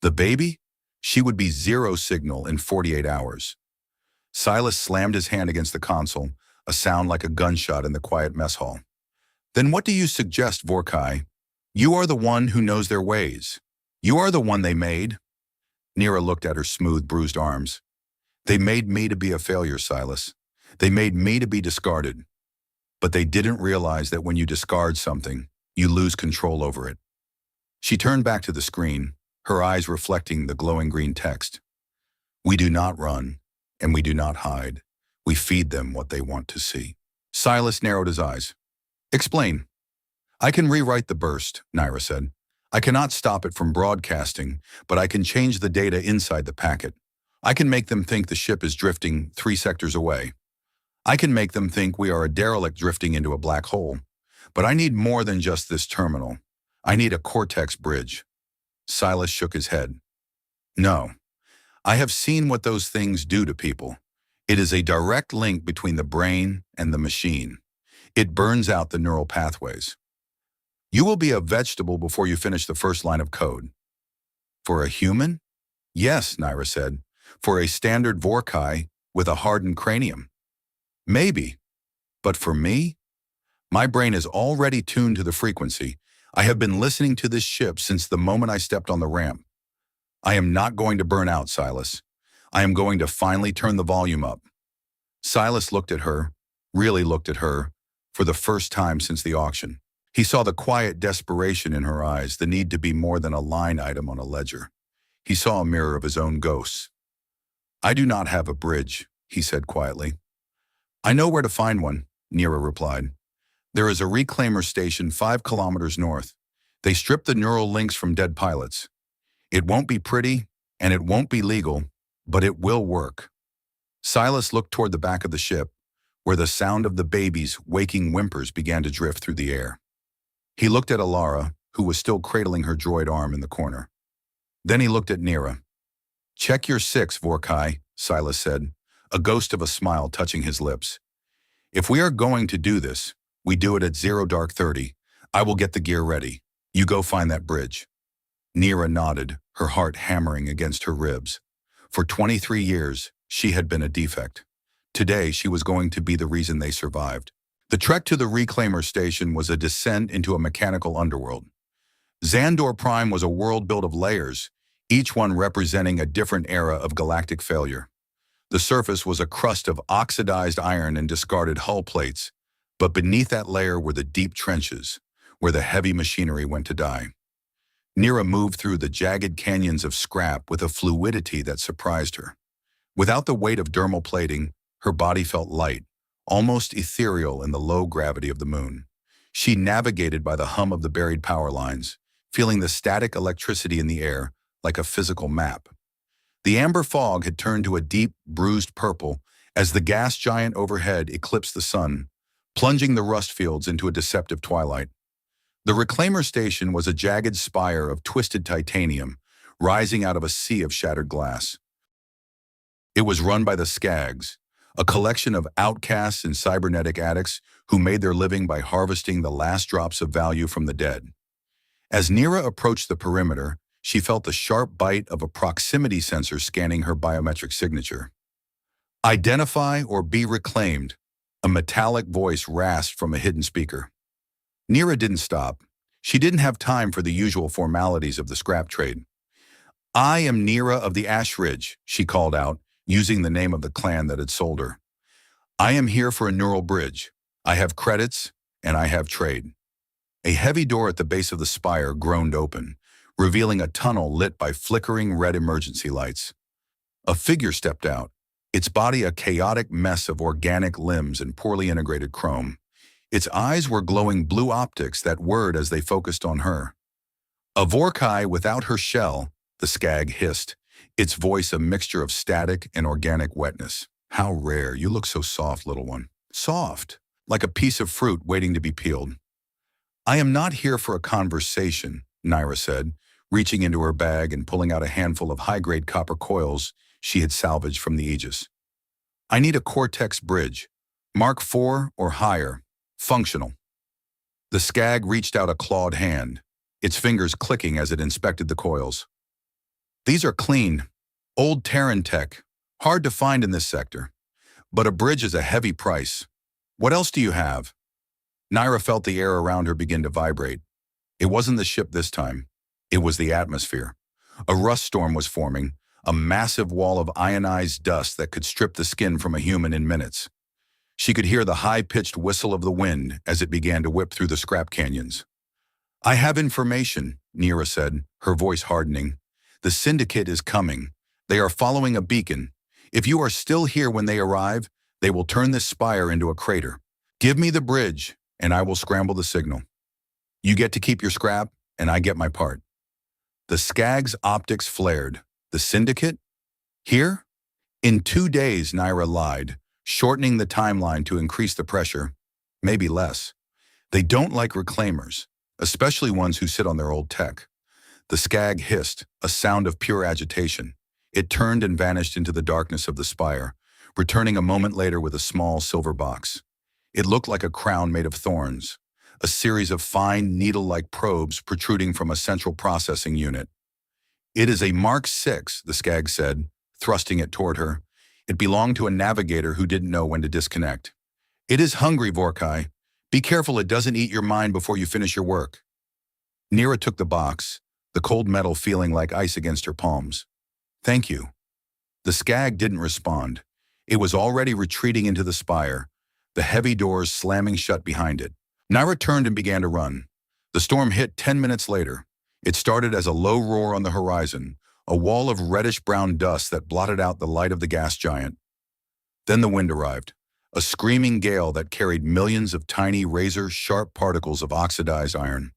The baby? She would be 0 signal in 48 hours. Silas slammed his hand against the console, a sound like a gunshot in the quiet mess hall. "Then what do you suggest, Vorkai? You are the one who knows their ways. You are the one they made." Nira looked at her smooth, bruised arms. "They made me to be a failure, Silas. They made me to be discarded. But they didn't realize that when you discard something, you lose control over it." She turned back to the screen, her eyes reflecting the glowing green text. "We do not run, and we do not hide. We feed them what they want to see." Silas narrowed his eyes. "Explain." "I can rewrite the burst," Nira said. "I cannot stop it from broadcasting, but I can change the data inside the packet. I can make them think the ship is drifting 3 sectors away. I can make them think we are a derelict drifting into a black hole. But I need more than just this terminal. I need a Cortex bridge." Silas shook his head. "No. I have seen what those things do to people. It is a direct link between the brain and the machine. It burns out the neural pathways. You will be a vegetable before you finish the first line of code." "For a human?" "Yes," Nira said. "For a standard Vorkai with a hardened cranium. Maybe. But for me? My brain is already tuned to the frequency. I have been listening to this ship since the moment I stepped on the ramp. I am not going to burn out, Silas. I am going to finally turn the volume up." Silas looked at her, really looked at her, for the first time since the auction. He saw the quiet desperation in her eyes, the need to be more than a line item on a ledger. He saw a mirror of his own ghosts. "I do not have a bridge," he said quietly. "I know where to find one," Nira replied. "There is a reclaimer station 5 kilometers north. They strip the neural links from dead pilots. It won't be pretty, and it won't be legal, but it will work." Silas looked toward the back of the ship, where the sound of the baby's waking whimpers began to drift through the air. He looked at Alara, who was still cradling her droid arm in the corner. Then he looked at Nira. "Check your 6, Vorkai," Silas said, a ghost of a smile touching his lips. "If we are going to do this, we do it at 0:30. I will get the gear ready. You go find that bridge." Nira nodded, her heart hammering against her ribs. For 23 years, she had been a defect. Today, she was going to be the reason they survived. The trek to the Reclaimer station was a descent into a mechanical underworld. Xandor Prime was a world built of layers, each one representing a different era of galactic failure. The surface was a crust of oxidized iron and discarded hull plates, but beneath that layer were the deep trenches, where the heavy machinery went to die. Nira moved through the jagged canyons of scrap with a fluidity that surprised her. Without the weight of dermal plating, her body felt light, almost ethereal in the low gravity of the moon. She navigated by the hum of the buried power lines, feeling the static electricity in the air like a physical map. The amber fog had turned to a deep, bruised purple as the gas giant overhead eclipsed the sun, plunging the rust fields into a deceptive twilight. The Reclaimer station was a jagged spire of twisted titanium, rising out of a sea of shattered glass. It was run by the Skags, a collection of outcasts and cybernetic addicts who made their living by harvesting the last drops of value from the dead. As Nira approached the perimeter, she felt the sharp bite of a proximity sensor scanning her biometric signature. "Identify or be reclaimed," a metallic voice rasped from a hidden speaker. Nira didn't stop. She didn't have time for the usual formalities of the scrap trade. "I am Nira of the Ash Ridge," she called out, using the name of the clan that had sold her. "I am here for a neural bridge. I have credits, and I have trade." A heavy door at the base of the spire groaned open, revealing a tunnel lit by flickering red emergency lights. A figure stepped out, its body a chaotic mess of organic limbs and poorly integrated chrome. Its eyes were glowing blue optics that whirred as they focused on her. "A Vorkai without her shell," the Skag hissed, its voice a mixture of static and organic wetness. "How rare. You look so soft, little one." "Soft, like a piece of fruit waiting to be peeled." "I am not here for a conversation," Nira said, reaching into her bag and pulling out a handful of high-grade copper coils she had salvaged from the Aegis. "I need a Cortex bridge, Mark IV or higher, functional." The Skag reached out a clawed hand, its fingers clicking as it inspected the coils. "These are clean, old Terran tech, hard to find in this sector. But a bridge is a heavy price. What else do you have?" Nira felt the air around her begin to vibrate. It wasn't the ship this time. It was the atmosphere. A rust storm was forming, a massive wall of ionized dust that could strip the skin from a human in minutes. She could hear the high-pitched whistle of the wind as it began to whip through the scrap canyons. "I have information," Nira said, her voice hardening. "The Syndicate is coming. They are following a beacon. If you are still here when they arrive, they will turn this spire into a crater. Give me the bridge, and I will scramble the signal. You get to keep your scrap, and I get my part." The Skag's optics flared. The Syndicate? Here? In 2 days, Nira lied, shortening the timeline to increase the pressure. Maybe less. They don't like reclaimers, especially ones who sit on their old tech. The Skag hissed, a sound of pure agitation. It turned and vanished into the darkness of the spire, returning a moment later with a small silver box. It looked like a crown made of thorns, a series of fine, needle-like probes protruding from a central processing unit. "It is a Mark VI, the Skag said, thrusting it toward her. It belonged to a navigator who didn't know when to disconnect. "It is hungry, Vorkai. Be careful it doesn't eat your mind before you finish your work." Nira took the box, the cold metal feeling like ice against her palms. "Thank you." The Skag didn't respond. It was already retreating into the spire, the heavy doors slamming shut behind it. Nira turned and began to run. The storm hit 10 minutes later. It started as a low roar on the horizon, a wall of reddish-brown dust that blotted out the light of the gas giant. Then the wind arrived, a screaming gale that carried millions of tiny razor-sharp particles of oxidized iron.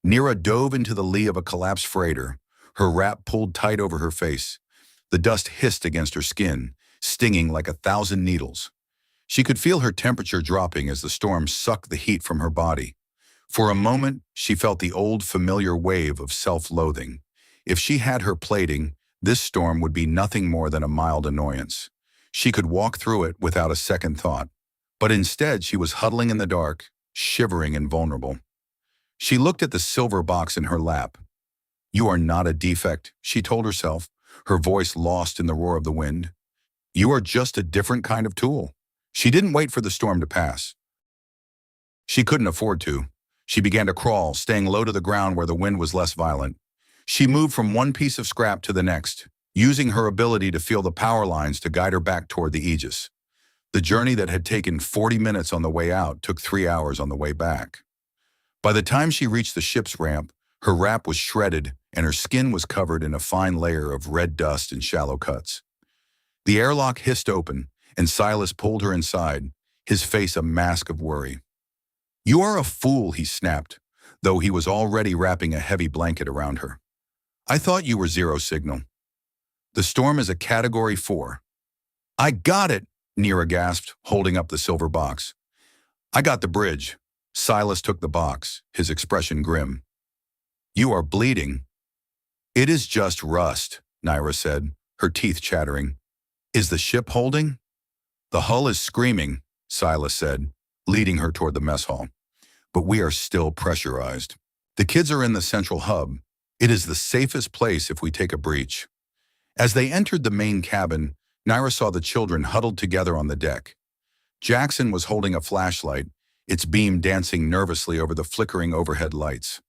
Nira dove into the lee of a collapsed freighter, her wrap pulled tight over her face. The dust hissed against her skin, stinging like 1,000 needles. She could feel her temperature dropping as the storm sucked the heat from her body. For a moment, she felt the old familiar wave of self-loathing. If she had her plating, this storm would be nothing more than a mild annoyance. She could walk through it without a second thought. But instead, she was huddling in the dark, shivering and vulnerable. She looked at the silver box in her lap. "You are not a defect," she told herself, her voice lost in the roar of the wind. "You are just a different kind of tool." She didn't wait for the storm to pass. She couldn't afford to. She began to crawl, staying low to the ground where the wind was less violent. She moved from one piece of scrap to the next, using her ability to feel the power lines to guide her back toward the Aegis. The journey that had taken 40 minutes on the way out took 3 hours on the way back. By the time she reached the ship's ramp, her wrap was shredded and her skin was covered in a fine layer of red dust and shallow cuts. The airlock hissed open, and Silas pulled her inside, his face a mask of worry. "You are a fool," he snapped, though he was already wrapping a heavy blanket around her. "I thought you were zero signal. The storm is a Category 4. "I got it," Nira gasped, holding up the silver box. "I got the bridge." Silas took the box, his expression grim. "You are bleeding." "It is just rust," Nira said, her teeth chattering. "Is the ship holding?" "The hull is screaming," Silas said, leading her toward the mess hall. "But we are still pressurized. The kids are in the central hub. It is the safest place if we take a breach." As they entered the main cabin, Nira saw the children huddled together on the deck. Jackson was holding a flashlight, its beam dancing nervously over the flickering overhead lights.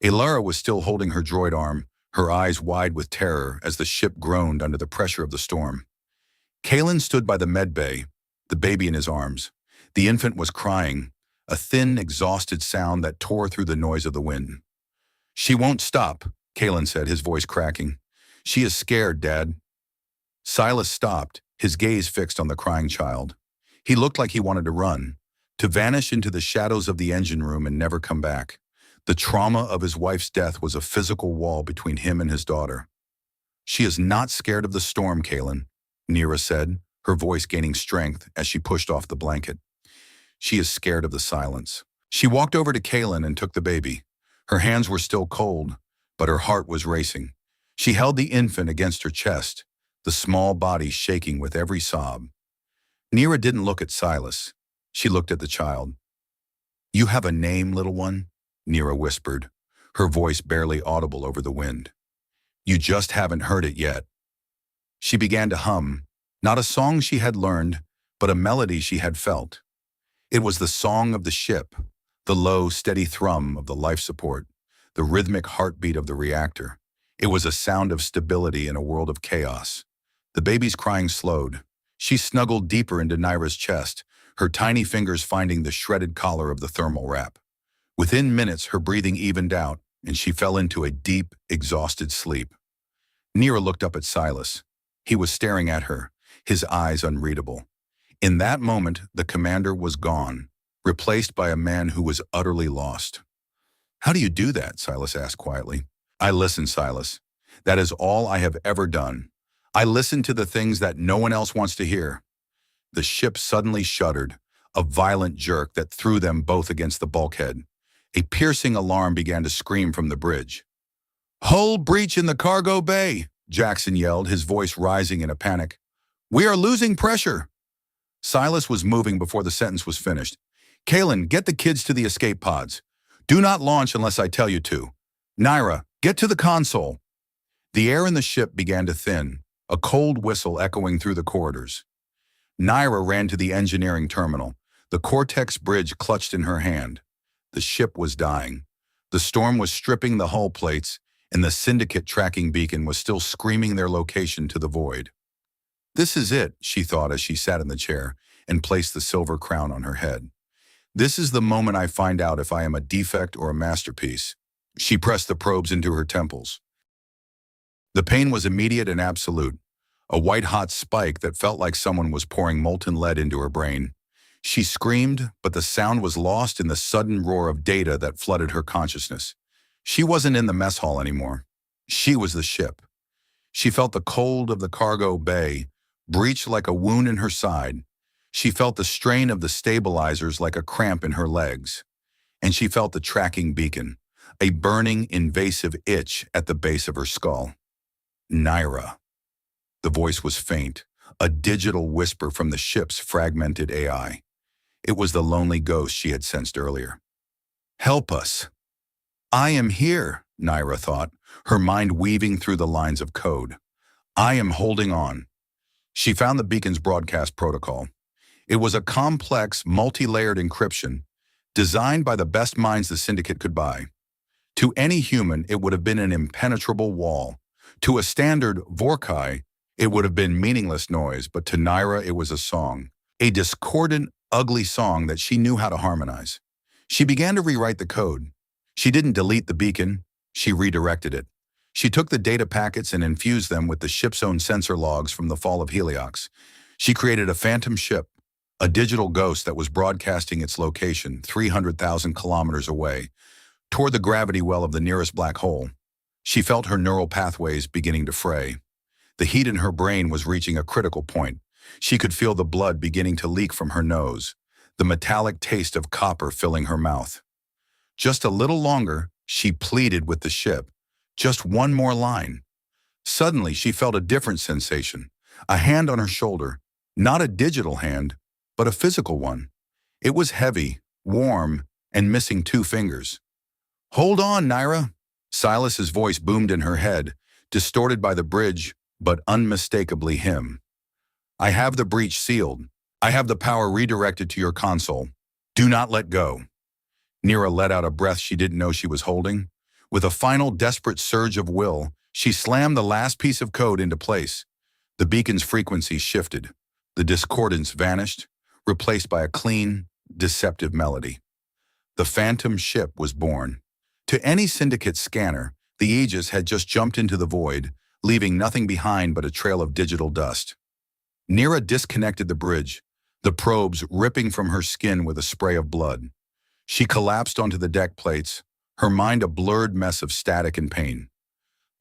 Elara was still holding her droid arm, her eyes wide with terror as the ship groaned under the pressure of the storm. Kalen stood by the med bay, the baby in his arms. The infant was crying, a thin, exhausted sound that tore through the noise of the wind. "She won't stop," Kalen said, his voice cracking. "She is scared, Dad." Silas stopped, his gaze fixed on the crying child. He looked like he wanted to run, to vanish into the shadows of the engine room and never come back. The trauma of his wife's death was a physical wall between him and his daughter. "She is not scared of the storm, Kalen," Nira said, her voice gaining strength as she pushed off the blanket. "She is scared of the silence." She walked over to Kalen and took the baby. Her hands were still cold, but her heart was racing. She held the infant against her chest, the small body shaking with every sob. Nira didn't look at Silas. She looked at the child. "You have a name, little one?" Nira whispered, her voice barely audible over the wind. "You just haven't heard it yet." She began to hum, not a song she had learned, but a melody she had felt. It was the song of the ship, the low, steady thrum of the life support, the rhythmic heartbeat of the reactor. It was a sound of stability in a world of chaos. The baby's crying slowed. She snuggled deeper into Nira's chest, her tiny fingers finding the shredded collar of the thermal wrap. Within minutes, her breathing evened out, and she fell into a deep, exhausted sleep. Nira looked up at Silas. He was staring at her, his eyes unreadable. In that moment, the commander was gone, replaced by a man who was utterly lost. "How do you do that?" Silas asked quietly. "I listen, Silas. That is all I have ever done. I listen to the things that no one else wants to hear." The ship suddenly shuddered, a violent jerk that threw them both against the bulkhead. A piercing alarm began to scream from the bridge. "Hull breach in the cargo bay!" Jackson yelled, his voice rising in a panic. "We are losing pressure!" Silas was moving before the sentence was finished. "Kalen, get the kids to the escape pods. Do not launch unless I tell you to. Nira, get to the console." The air in the ship began to thin, a cold whistle echoing through the corridors. Nira ran to the engineering terminal, the Cortex bridge clutched in her hand. The ship was dying. The storm was stripping the hull plates, and the Syndicate tracking beacon was still screaming their location to the void. "This is it," she thought as she sat in the chair and placed the silver crown on her head. "This is the moment I find out if I am a defect or a masterpiece." She pressed the probes into her temples. The pain was immediate and absolute, a white-hot spike that felt like someone was pouring molten lead into her brain. She screamed, but the sound was lost in the sudden roar of data that flooded her consciousness. She wasn't in the mess hall anymore. She was the ship. She felt the cold of the cargo bay, breach like a wound in her side. She felt the strain of the stabilizers like a cramp in her legs, and she felt the tracking beacon, a burning, invasive itch at the base of her skull. Naira. The voice was faint, a digital whisper from the ship's fragmented AI. It was the lonely ghost she had sensed earlier. Help us. I am here, Naira thought, her mind weaving through the lines of code. I am holding on. She found the beacon's broadcast protocol. It was a complex, multi-layered encryption, designed by the best minds the Syndicate could buy. To any human, it would have been an impenetrable wall. To a standard Vorkai, it would have been meaningless noise, but to Naira it was a song. A discordant, ugly song that she knew how to harmonize. She began to rewrite the code. She didn't delete the beacon, she redirected it. She took the data packets and infused them with the ship's own sensor logs from the fall of Heliox. She created a phantom ship, a digital ghost that was broadcasting its location 300,000 kilometers away, toward the gravity well of the nearest black hole. She felt her neural pathways beginning to fray. The heat in her brain was reaching a critical point. She could feel the blood beginning to leak from her nose, the metallic taste of copper filling her mouth. Just a little longer, she pleaded with the ship. Just one more line. Suddenly, she felt a different sensation, a hand on her shoulder, not a digital hand, but a physical one. It was heavy, warm, and missing 2 fingers. Hold on, Naira. Silas's voice boomed in her head, distorted by the bridge, but unmistakably him. I have the breach sealed. I have the power redirected to your console. Do not let go. Naira let out a breath she didn't know she was holding. With a final desperate surge of will, she slammed the last piece of code into place. The beacon's frequency shifted. The discordance vanished, replaced by a clean, deceptive melody. The phantom ship was born. To any Syndicate scanner, the Aegis had just jumped into the void, leaving nothing behind but a trail of digital dust. Naira disconnected the bridge, the probes ripping from her skin with a spray of blood. She collapsed onto the deck plates, her mind a blurred mess of static and pain.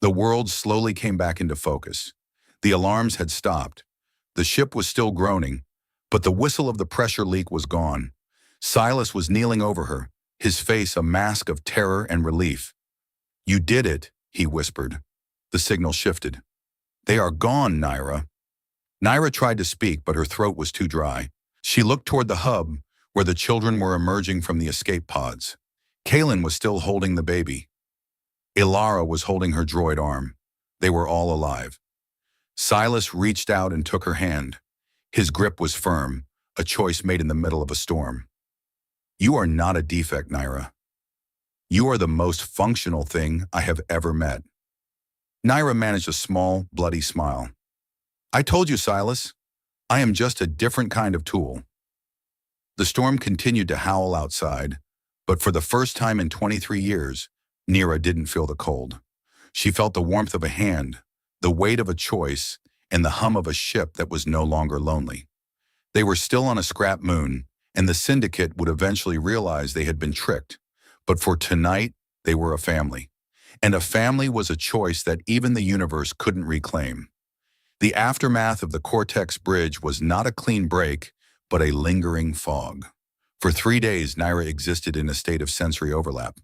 The world slowly came back into focus. The alarms had stopped. The ship was still groaning, but the whistle of the pressure leak was gone. Silas was kneeling over her, his face a mask of terror and relief. You did it, he whispered. The signal shifted. They are gone, Naira. Naira tried to speak, but her throat was too dry. She looked toward the hub, where the children were emerging from the escape pods. Kaylin was still holding the baby. Ilara was holding her droid arm. They were all alive. Silas reached out and took her hand. His grip was firm, a choice made in the middle of a storm. You are not a defect, Naira. You are the most functional thing I have ever met. Naira managed a small, bloody smile. I told you, Silas. I am just a different kind of tool. The storm continued to howl outside, but for the first time in 23 years, Naira didn't feel the cold. She felt the warmth of a hand, the weight of a choice, and the hum of a ship that was no longer lonely. They were still on a scrap moon, and the Syndicate would eventually realize they had been tricked. But for tonight, they were a family. And a family was a choice that even the universe couldn't reclaim. The aftermath of the Cortex Bridge was not a clean break, but a lingering fog. For 3 days, Naira existed in a state of sensory overlap.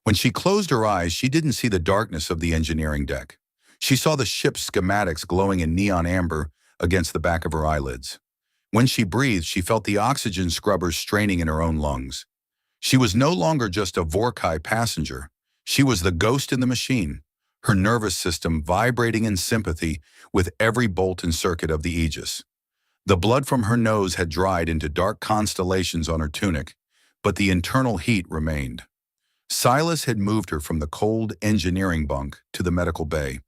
When she closed her eyes, she didn't see the darkness of the engineering deck. She saw the ship's schematics glowing in neon amber against the back of her eyelids. When she breathed, she felt the oxygen scrubbers straining in her own lungs. She was no longer just a Vorkai passenger. She was the ghost in the machine, her nervous system vibrating in sympathy with every bolt and circuit of the Aegis. The blood from her nose had dried into dark constellations on her tunic, but the internal heat remained. Silas had moved her from the cold engineering bunk to the medical bay,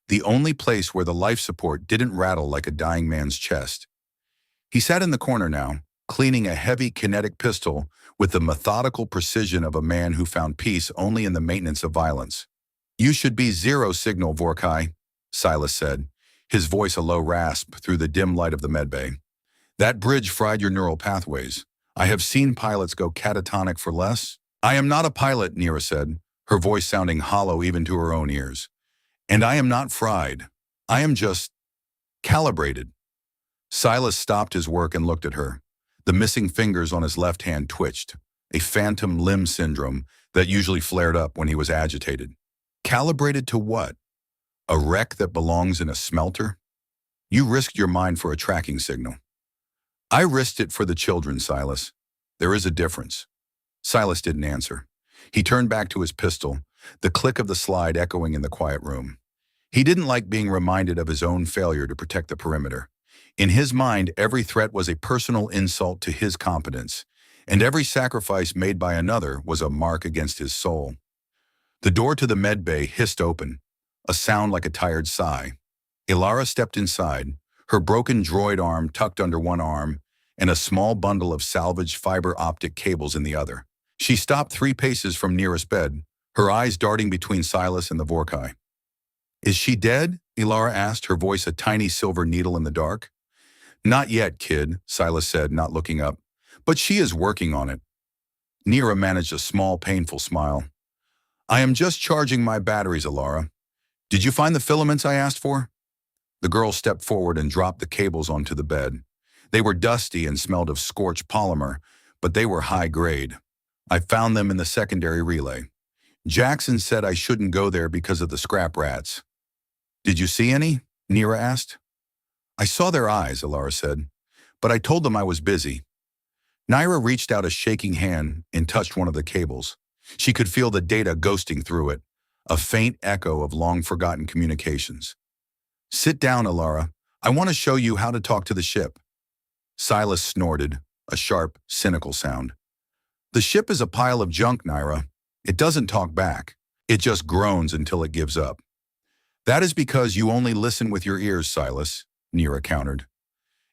the only place where the life support didn't rattle like a dying man's chest. He sat in the corner now, cleaning a heavy kinetic pistol with the methodical precision of a man who found peace only in the maintenance of violence. You should be 0 signal, Vorkai, Silas said, his voice a low rasp through the dim light of the medbay. That bridge fried your neural pathways. I have seen pilots go catatonic for less. I am not a pilot, Naira said, her voice sounding hollow even to her own ears. And I am not fried. I am just calibrated. Silas stopped his work and looked at her. The missing fingers on his left hand twitched, a phantom limb syndrome that usually flared up when he was agitated. Calibrated to what? A wreck that belongs in a smelter? You risked your mind for a tracking signal. I risked it for the children, Silas. There is a difference. Silas didn't answer. He turned back to his pistol, the click of the slide echoing in the quiet room. He didn't like being reminded of his own failure to protect the perimeter. In his mind, every threat was a personal insult to his competence, and every sacrifice made by another was a mark against his soul. The door to the med bay hissed open, a sound like a tired sigh. Ilara stepped inside, her broken droid arm tucked under one arm and a small bundle of salvaged fiber optic cables in the other. She stopped 3 paces from nearest bed, her eyes darting between Silas and the Vorkai. Is she dead? Ilara asked, her voice a tiny silver needle in the dark. Not yet, kid, Silas said, not looking up. But she is working on it. Nira managed a small, painful smile. I am just charging my batteries, Ilara. Did you find the filaments I asked for? The girl stepped forward and dropped the cables onto the bed. They were dusty and smelled of scorched polymer, but they were high grade. I found them in the secondary relay. Jackson said I shouldn't go there because of the scrap rats. Did you see any? Nira asked. I saw their eyes, Ilara said, but I told them I was busy. Nira reached out a shaking hand and touched one of the cables. She could feel the data ghosting through it, a faint echo of long-forgotten communications. Sit down, Ilara. I want to show you how to talk to the ship. Silas snorted, a sharp, cynical sound. The ship is a pile of junk, Nira. It doesn't talk back. It just groans until it gives up. That is because you only listen with your ears, Silas, Nira countered.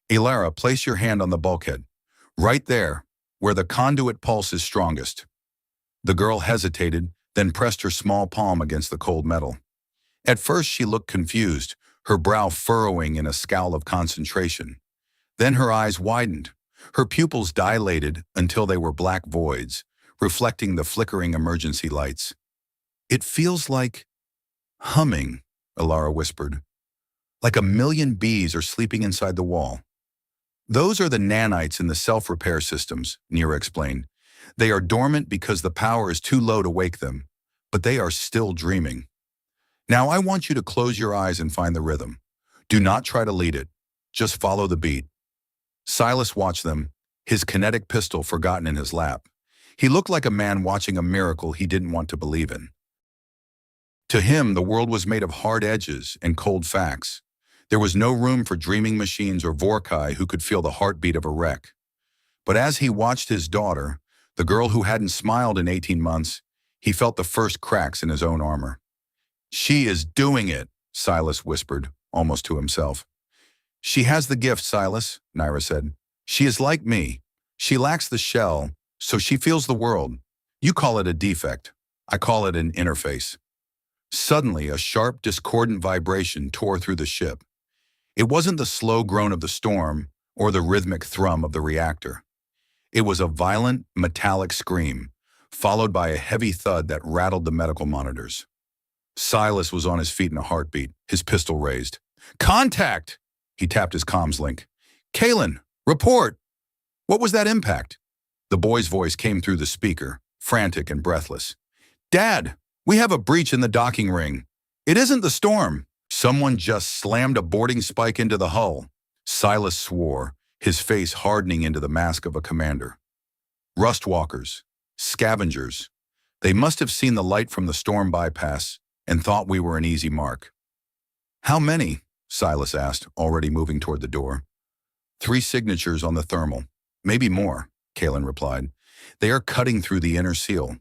Ilara, place your hand on the bulkhead. Right there, where the conduit pulse is strongest. The girl hesitated, then pressed her small palm against the cold metal. At first she looked confused, her brow furrowing in a scowl of concentration. Then her eyes widened. Her pupils dilated until they were black voids, reflecting the flickering emergency lights. It feels like humming, Ilara whispered. Like a million bees are sleeping inside the wall. Those are the nanites in the self-repair systems, Nira explained. They are dormant because the power is too low to wake them, but they are still dreaming. Now I want you to close your eyes and find the rhythm. Do not try to lead it. Just follow the beat. Silas watched them, his kinetic pistol forgotten in his lap. He looked like a man watching a miracle he didn't want to believe in. To him, the world was made of hard edges and cold facts. There was no room for dreaming machines or Vorkai who could feel the heartbeat of a wreck. But as he watched his daughter, the girl who hadn't smiled in 18 months, he felt the first cracks in his own armor. She is doing it, Silas whispered, almost to himself. She has the gift, Silas, Nira said. She is like me. She lacks the shell, so she feels the world. You call it a defect. I call it an interface. Suddenly, a sharp, discordant vibration tore through the ship. It wasn't the slow groan of the storm or the rhythmic thrum of the reactor. It was a violent, metallic scream, followed by a heavy thud that rattled the medical monitors. Silas was on his feet in a heartbeat, his pistol raised. Contact! He tapped his comms link. Kalen, report! What was that impact? The boy's voice came through the speaker, frantic and breathless. Dad, we have a breach in the docking ring. It isn't the storm. Someone just slammed a boarding spike into the hull. Silas swore, his face hardening into the mask of a commander. Rustwalkers, scavengers. They must have seen the light from the storm bypass and thought we were an easy mark. How many? Silas asked, already moving toward the door. 3 signatures on the thermal. Maybe more, Kalen replied. They are cutting through the inner seal.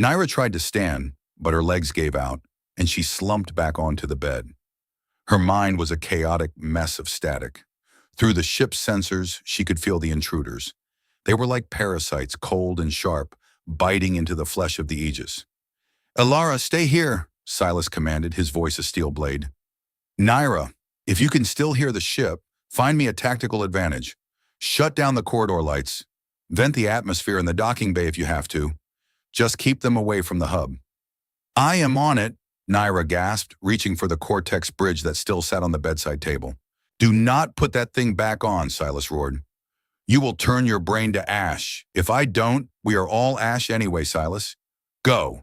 Nira tried to stand, but her legs gave out, and she slumped back onto the bed. Her mind was a chaotic mess of static. Through the ship's sensors, she could feel the intruders. They were like parasites, cold and sharp, biting into the flesh of the Aegis. Ilara, stay here, Silas commanded, his voice a steel blade. Nira, if you can still hear the ship, find me a tactical advantage. Shut down the corridor lights. Vent the atmosphere in the docking bay if you have to. Just keep them away from the hub. I am on it, Nira gasped, reaching for the Cortex bridge that still sat on the bedside table. Do not put that thing back on, Silas roared. You will turn your brain to ash. If I don't, we are all ash anyway, Silas. Go.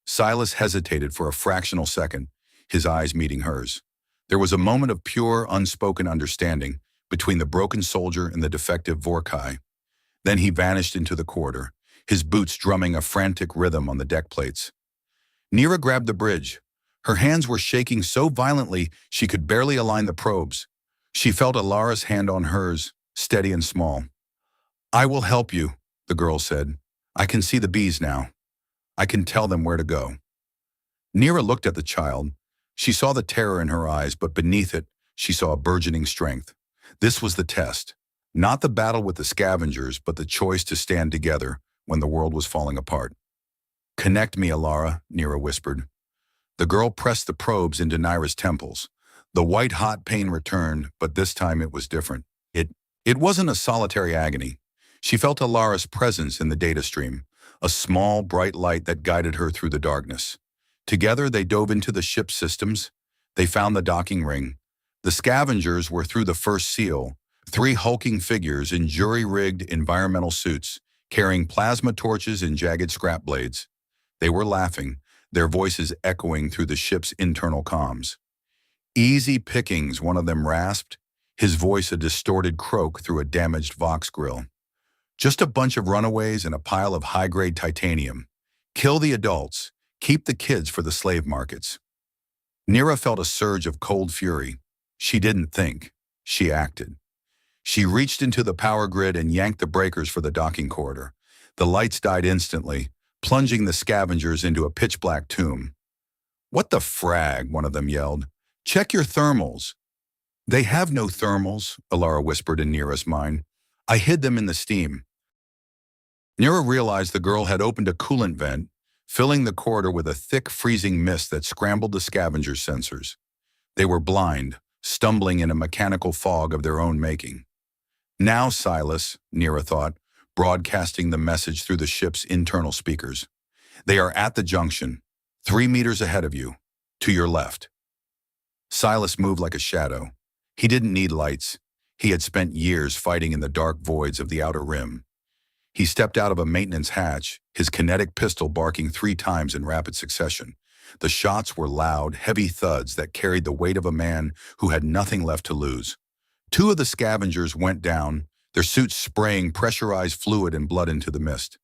Silas hesitated for a fractional second, his eyes meeting hers. There was a moment of pure, unspoken understanding between the broken soldier and the defective Vorkai. Then he vanished into the corridor, his boots drumming a frantic rhythm on the deck plates. Nira grabbed the bridge. Her hands were shaking so violently she could barely align the probes. She felt Alara's hand on hers, steady and small. I will help you, the girl said. I can see the bees now. I can tell them where to go. Nira looked at the child. She saw the terror in her eyes, but beneath it, she saw a burgeoning strength. This was the test. Not the battle with the scavengers, but the choice to stand together when the world was falling apart. Connect me, Alara, Nira whispered. The girl pressed the probes into Nira's temples. The white-hot pain returned, but this time it was different. It wasn't a solitary agony. She felt Alara's presence in the data stream, a small, bright light that guided her through the darkness. Together, they dove into the ship's systems. They found the docking ring. The scavengers were through the first seal, 3 hulking figures in jury-rigged environmental suits, carrying plasma torches and jagged scrap blades. They were laughing, their voices echoing through the ship's internal comms. Easy pickings, one of them rasped, his voice a distorted croak through a damaged Vox grill. Just a bunch of runaways and a pile of high-grade titanium. Kill the adults, keep the kids for the slave markets. Nira felt a surge of cold fury. She didn't think, she acted. She reached into the power grid and yanked the breakers for the docking corridor. The lights died instantly, plunging the scavengers into a pitch-black tomb. What the frag, one of them yelled. Check your thermals. They have no thermals, Alara whispered in Nira's mind. I hid them in the steam. Nira realized the girl had opened a coolant vent, filling the corridor with a thick, freezing mist that scrambled the scavenger's sensors. They were blind, stumbling in a mechanical fog of their own making. Now, Silas, Nira thought, broadcasting the message through the ship's internal speakers. They are at the junction, 3 meters ahead of you, to your left. Silas moved like a shadow. He didn't need lights. He had spent years fighting in the dark voids of the outer rim. He stepped out of a maintenance hatch, his kinetic pistol barking 3 times in rapid succession. The shots were loud, heavy thuds that carried the weight of a man who had nothing left to lose. 2 of the scavengers went down, their suits spraying pressurized fluid and blood into the mist.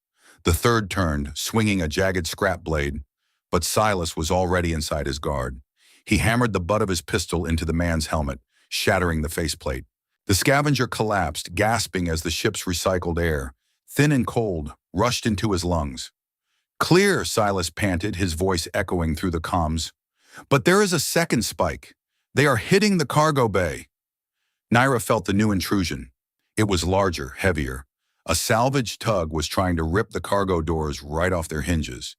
The third turned, swinging a jagged scrap blade, but Silas was already inside his guard. He hammered the butt of his pistol into the man's helmet, shattering the faceplate. The scavenger collapsed, gasping as the ship's recycled air, thin and cold, rushed into his lungs. Clear, Silas panted, his voice echoing through the comms. But there is a second spike. They are hitting the cargo bay. Nira felt the new intrusion. It was larger, heavier. A salvage tug was trying to rip the cargo doors right off their hinges.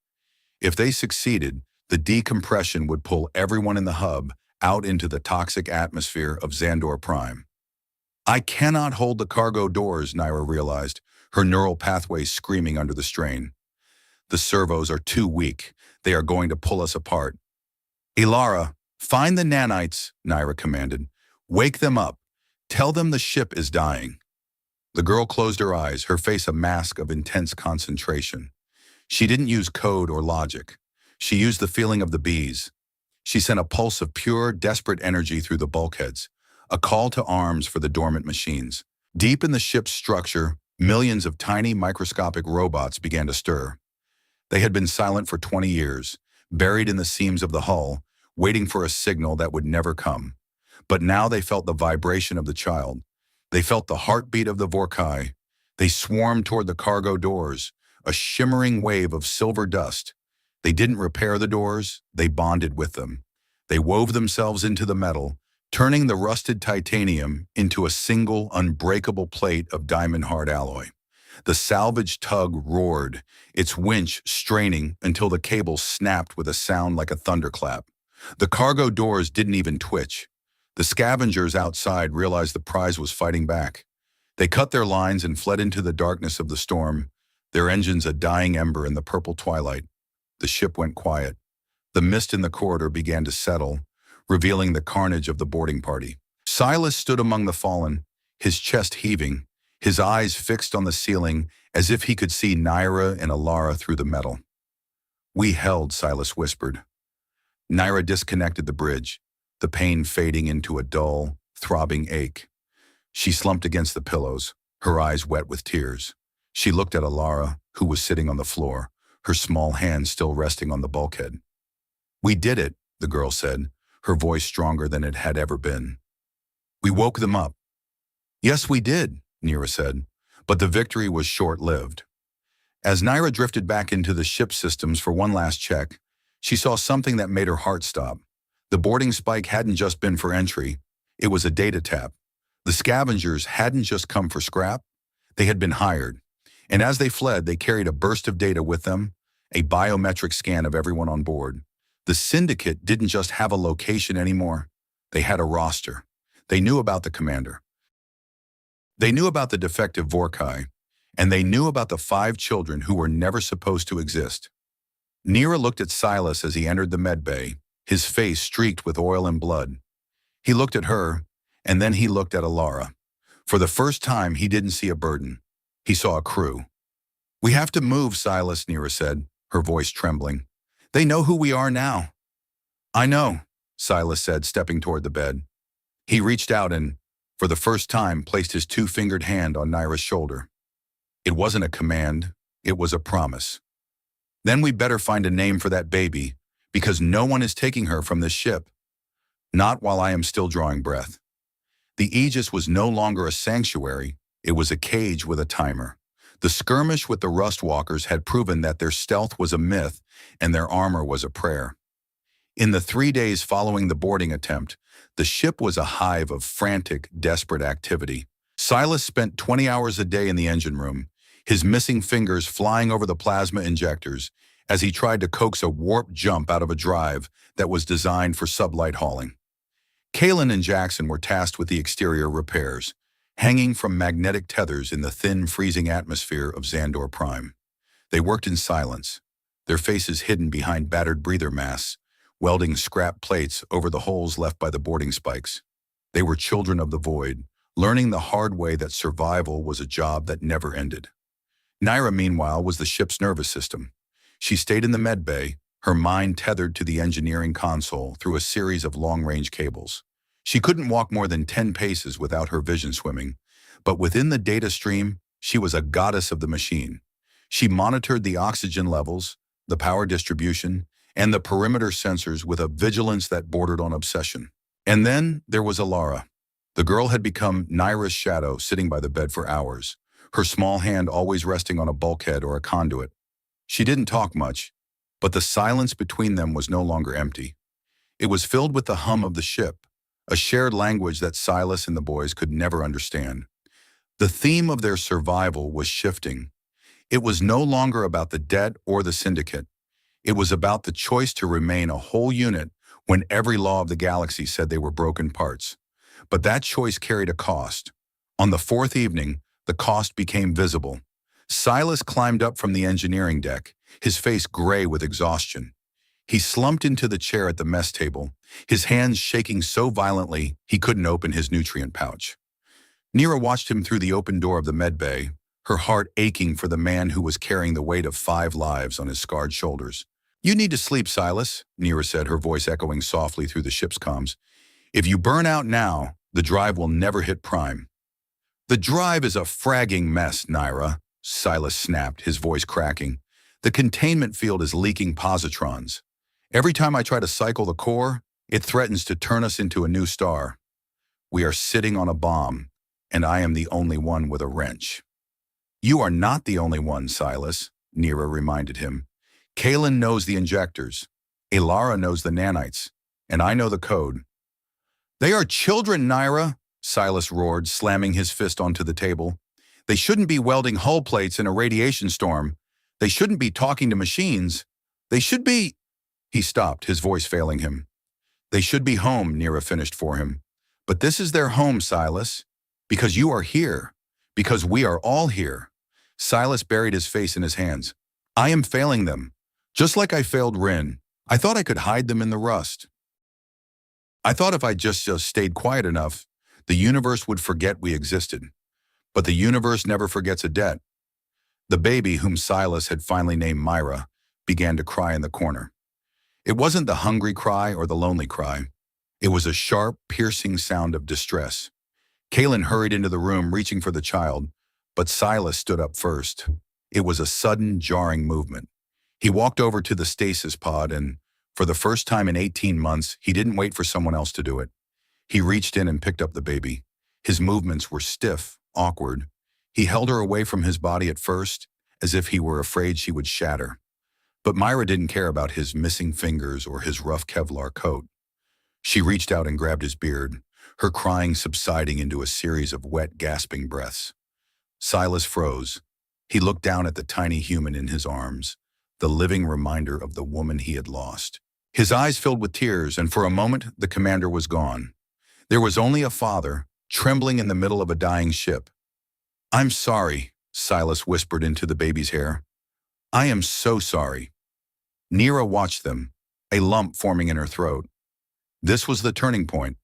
If they succeeded, the decompression would pull everyone in the hub out into the toxic atmosphere of Xandor Prime. I cannot hold the cargo doors, Nira realized, her neural pathways screaming under the strain. The servos are too weak. They are going to pull us apart. Alara, find the nanites, Nira commanded. Wake them up. Tell them the ship is dying. The girl closed her eyes, her face a mask of intense concentration. She didn't use code or logic. She used the feeling of the bees. She sent a pulse of pure, desperate energy through the bulkheads, a call to arms for the dormant machines. Deep in the ship's structure, millions of tiny, microscopic robots began to stir. They had been silent for 20 years, buried in the seams of the hull, waiting for a signal that would never come. But now they felt the vibration of the child. They felt the heartbeat of the Vorkai. They swarmed toward the cargo doors, a shimmering wave of silver dust. They didn't repair the doors, they bonded with them. They wove themselves into the metal, turning the rusted titanium into a single, unbreakable plate of diamond-hard alloy. The salvage tug roared, its winch straining until the cable snapped with a sound like a thunderclap. The cargo doors didn't even twitch. The scavengers outside realized the prize was fighting back. They cut their lines and fled into the darkness of the storm, their engines a dying ember in the purple twilight. The ship went quiet. The mist in the corridor began to settle, revealing the carnage of the boarding party. Silas stood among the fallen, his chest heaving, his eyes fixed on the ceiling as if he could see Naira and Alara through the metal. "We held," Silas whispered. Naira disconnected the bridge, the pain fading into a dull, throbbing ache. She slumped against the pillows, her eyes wet with tears. She looked at Alara, who was sitting on the floor, her small hand still resting on the bulkhead. "We did it," the girl said, her voice stronger than it had ever been. "We woke them up." "Yes, we did," Nira said, but the victory was short-lived. As Naira drifted back into the ship systems for one last check, she saw something that made her heart stop. The boarding spike hadn't just been for entry, it was a data tap. The scavengers hadn't just come for scrap, they had been hired. And as they fled, they carried a burst of data with them, a biometric scan of everyone on board. The syndicate didn't just have a location anymore, they had a roster. They knew about the commander. They knew about the defective Vorkai, and they knew about the 5 children who were never supposed to exist. Nira looked at Silas as he entered the medbay, his face streaked with oil and blood. He looked at her, and then he looked at Alara. For the first time, he didn't see a burden. He saw a crew. "We have to move," Silas, Nira said, her voice trembling. "They know who we are now." "I know," Silas said, stepping toward the bed. He reached out and, for the first time, placed his 2-fingered hand on Naira's shoulder. It wasn't a command, it was a promise. "Then we better find a name for that baby, because no one is taking her from this ship. Not while I am still drawing breath." The Aegis was no longer a sanctuary, it was a cage with a timer. The skirmish with the Rustwalkers had proven that their stealth was a myth and their armor was a prayer. In the 3 days following the boarding attempt, the ship was a hive of frantic, desperate activity. Silas spent 20 hours a day in the engine room, his missing fingers flying over the plasma injectors as he tried to coax a warp jump out of a drive that was designed for sublight hauling. Kalen and Jackson were tasked with the exterior repairs, hanging from magnetic tethers in the thin, freezing atmosphere of Xandor Prime. They worked in silence, their faces hidden behind battered breather masks, welding scrap plates over the holes left by the boarding spikes. They were children of the void, learning the hard way that survival was a job that never ended. Naira, meanwhile, was the ship's nervous system. She stayed in the medbay, her mind tethered to the engineering console through a series of long-range cables. She couldn't walk more than 10 paces without her vision swimming, but within the data stream, she was a goddess of the machine. She monitored the oxygen levels, the power distribution, and the perimeter sensors with a vigilance that bordered on obsession. And then there was Alara. The girl had become Naira's shadow, sitting by the bed for hours, her small hand always resting on a bulkhead or a conduit. She didn't talk much, but the silence between them was no longer empty. It was filled with the hum of the ship, a shared language that Silas and the boys could never understand. The theme of their survival was shifting. It was no longer about the debt or the syndicate. It was about the choice to remain a whole unit when every law of the galaxy said they were broken parts. But that choice carried a cost. On the 4th evening, the cost became visible. Silas climbed up from the engineering deck, his face gray with exhaustion. He slumped into the chair at the mess table, his hands shaking so violently he couldn't open his nutrient pouch. Nira watched him through the open door of the medbay, her heart aching for the man who was carrying the weight of 5 lives on his scarred shoulders. "You need to sleep, Silas," Nira said, her voice echoing softly through the ship's comms. "If you burn out now, the drive will never hit prime." "The drive is a fragging mess, Naira," Silas snapped, his voice cracking. "The containment field is leaking positrons. Every time I try to cycle the core, it threatens to turn us into a new star. We are sitting on a bomb, and I am the only one with a wrench." "You are not the only one, Silas," Nira reminded him. "Kalen knows the injectors, Alara knows the nanites, and I know the code." "They are children, Naira," Silas roared, slamming his fist onto the table. "They shouldn't be welding hull plates in a radiation storm. They shouldn't be talking to machines. They should be—" He stopped, his voice failing him. "They should be home," Nira finished for him. "But this is their home, Silas. Because you are here. Because we are all here." Silas buried his face in his hands. "I am failing them. Just like I failed Rin. I thought I could hide them in the rust. I thought if I just stayed quiet enough, The universe would forget we existed. But the universe never forgets a debt. The baby, whom Silas had finally named Myra, began to cry in the corner. It wasn't the hungry cry or the lonely cry. It was a sharp, piercing sound of distress. Kaylin hurried into the room, reaching for the child, but Silas stood up first. It was a sudden, jarring movement. He walked over to the stasis pod and, for the first time in 18 months, he didn't wait for someone else to do it. He reached in and picked up the baby. His movements were stiff, awkward. He held her away from his body at first, as if he were afraid she would shatter. But Myra didn't care about his missing fingers or his rough Kevlar coat. She reached out and grabbed his beard, her crying subsiding into a series of wet, gasping breaths. Silas froze. He looked down at the tiny human in his arms, the living reminder of the woman he had lost. His eyes filled with tears, and for a moment, the commander was gone. There was only a father, trembling in the middle of a dying ship. "I'm sorry," Silas whispered into the baby's hair. "I am so sorry." Nira watched them, a lump forming in her throat. This was the turning point.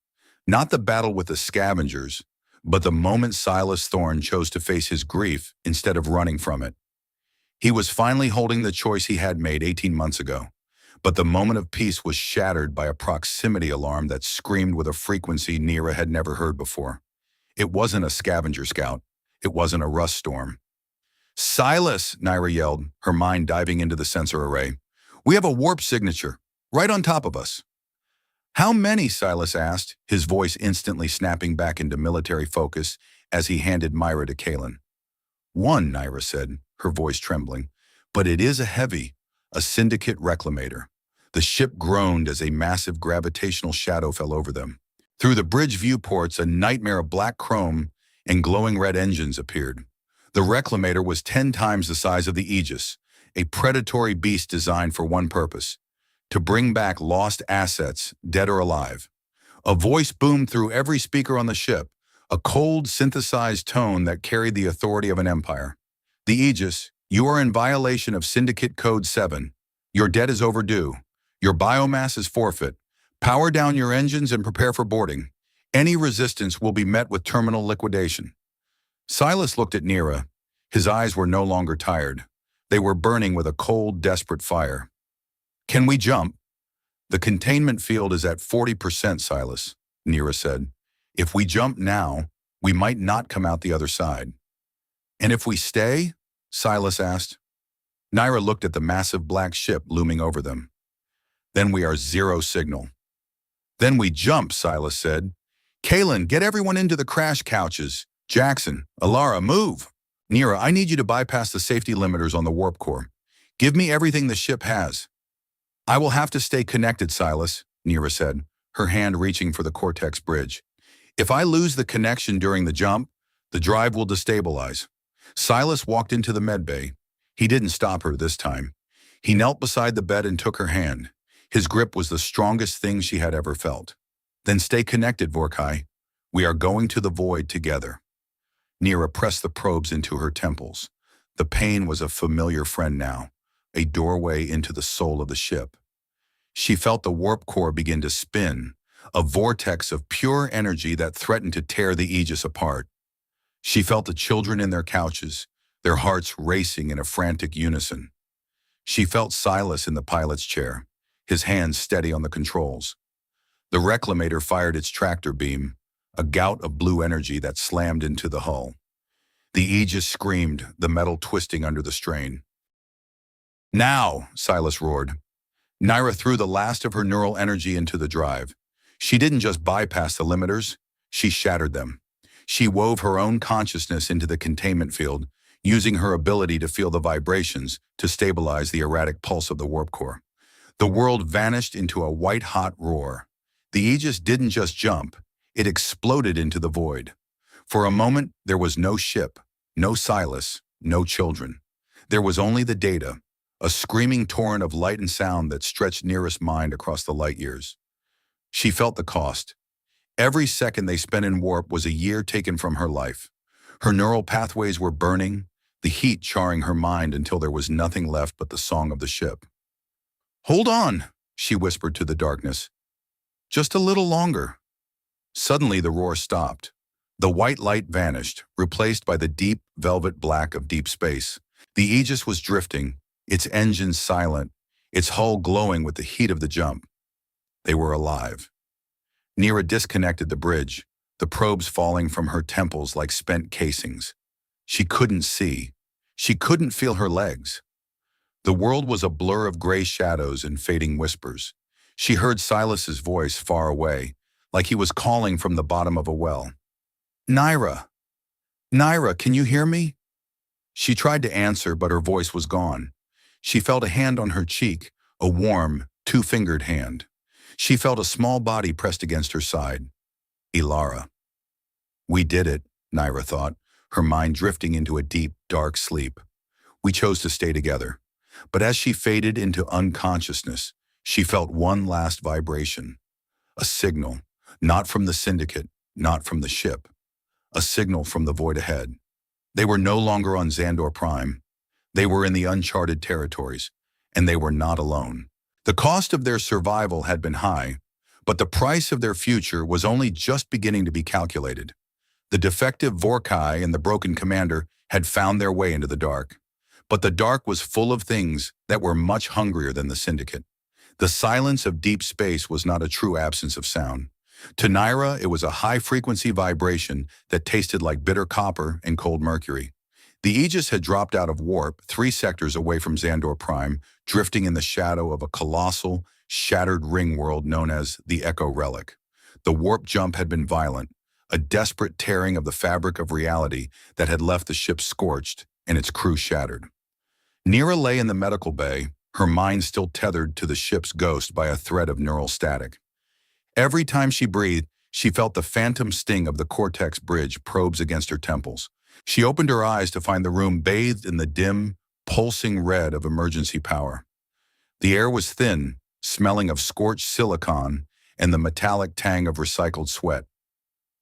Not the battle with the scavengers, but the moment Silas Thorne chose to face his grief instead of running from it. He was finally holding the choice he had made 18 months ago, but the moment of peace was shattered by a proximity alarm that screamed with a frequency Nira had never heard before. It wasn't a scavenger scout. It wasn't a rust storm. "Silas," Nira yelled, her mind diving into the sensor array. "We have a warp signature, right on top of us." "How many?" Silas asked, his voice instantly snapping back into military focus as he handed Myra to Kaylin. "One," Nira said, her voice trembling. "But it is a heavy, a syndicate reclamator." The ship groaned as a massive gravitational shadow fell over them. Through the bridge viewports, a nightmare of black chrome and glowing red engines appeared. The reclamator was 10 times the size of the Aegis, a predatory beast designed for one purpose: to bring back lost assets, dead or alive. A voice boomed through every speaker on the ship, a cold, synthesized tone that carried the authority of an empire. "The Aegis, you are in violation of Syndicate Code 7. Your debt is overdue. Your biomass is forfeit. Power down your engines and prepare for boarding. Any resistance will be met with terminal liquidation." Silas looked at Nira. His eyes were no longer tired. They were burning with a cold, desperate fire. "Can we jump?" "The containment field is at 40%, Silas," Nira said. "If we jump now, we might not come out the other side." "And if we stay?" Silas asked. Nira looked at the massive black ship looming over them. "Then we are zero signal." "Then we jump," Silas said. "Kaylin, get everyone into the crash couches. Jackson, Alara, move." "Nira, I need you to bypass the safety limiters on the warp core. Give me everything the ship has." "I will have to stay connected, Silas," Nira said, her hand reaching for the Cortex bridge. "If I lose the connection during the jump, the drive will destabilize." Silas walked into the medbay. He didn't stop her this time. He knelt beside the bed and took her hand. His grip was the strongest thing she had ever felt. "Then stay connected, Vorkai. We are going to the void together." Nira pressed the probes into her temples. The pain was a familiar friend now, a doorway into the soul of the ship. She felt the warp core begin to spin, a vortex of pure energy that threatened to tear the Aegis apart. She felt the children in their couches, their hearts racing in a frantic unison. She felt Silas in the pilot's chair, his hands steady on the controls. The reclamator fired its tractor beam, a gout of blue energy that slammed into the hull. The Aegis screamed, the metal twisting under the strain. "Now!" Silas roared. Nira threw the last of her neural energy into the drive. She didn't just bypass the limiters, she shattered them. She wove her own consciousness into the containment field, using her ability to feel the vibrations to stabilize the erratic pulse of the warp core. The world vanished into a white-hot roar. The Aegis didn't just jump, it exploded into the void. For a moment, there was no ship, no Silas, no children. There was only the data, a screaming torrent of light and sound that stretched Nira's mind across the light years. She felt the cost. Every second they spent in warp was a year taken from her life. Her neural pathways were burning, the heat charring her mind until there was nothing left but the song of the ship. "Hold on," she whispered to the darkness. "Just a little longer." Suddenly the roar stopped. The white light vanished, replaced by the deep velvet black of deep space. The Aegis was drifting, its engines silent, its hull glowing with the heat of the jump. They were alive. Neera disconnected the bridge, the probes falling from her temples like spent casings. She couldn't see. She couldn't feel her legs. The world was a blur of gray shadows and fading whispers. She heard Silas's voice far away, like he was calling from the bottom of a well. "Neera! Neera, can you hear me?" She tried to answer, but her voice was gone. She felt a hand on her cheek, a warm, two-fingered hand. She felt a small body pressed against her side. Ilara. We did it, Neera thought, her mind drifting into a deep, dark sleep. We chose to stay together. But as she faded into unconsciousness, she felt one last vibration. A signal, not from the syndicate, not from the ship. A signal from the void ahead. They were no longer on Xandor Prime. They were in the uncharted territories, and they were not alone. The cost of their survival had been high, but the price of their future was only just beginning to be calculated. The defective Vorkai and the broken commander had found their way into the dark. But the dark was full of things that were much hungrier than the syndicate. The silence of deep space was not a true absence of sound. To Neera, it was a high-frequency vibration that tasted like bitter copper and cold mercury. The Aegis had dropped out of warp 3 sectors away from Xandor Prime, drifting in the shadow of a colossal, shattered ring world known as the Echo Relic. The warp jump had been violent, a desperate tearing of the fabric of reality that had left the ship scorched and its crew shattered. Neera lay in the medical bay, her mind still tethered to the ship's ghost by a thread of neural static. Every time she breathed, she felt the phantom sting of the Cortex bridge probes against her temples. She opened her eyes to find the room bathed in the dim, pulsing red of emergency power. The air was thin, smelling of scorched silicon and the metallic tang of recycled sweat.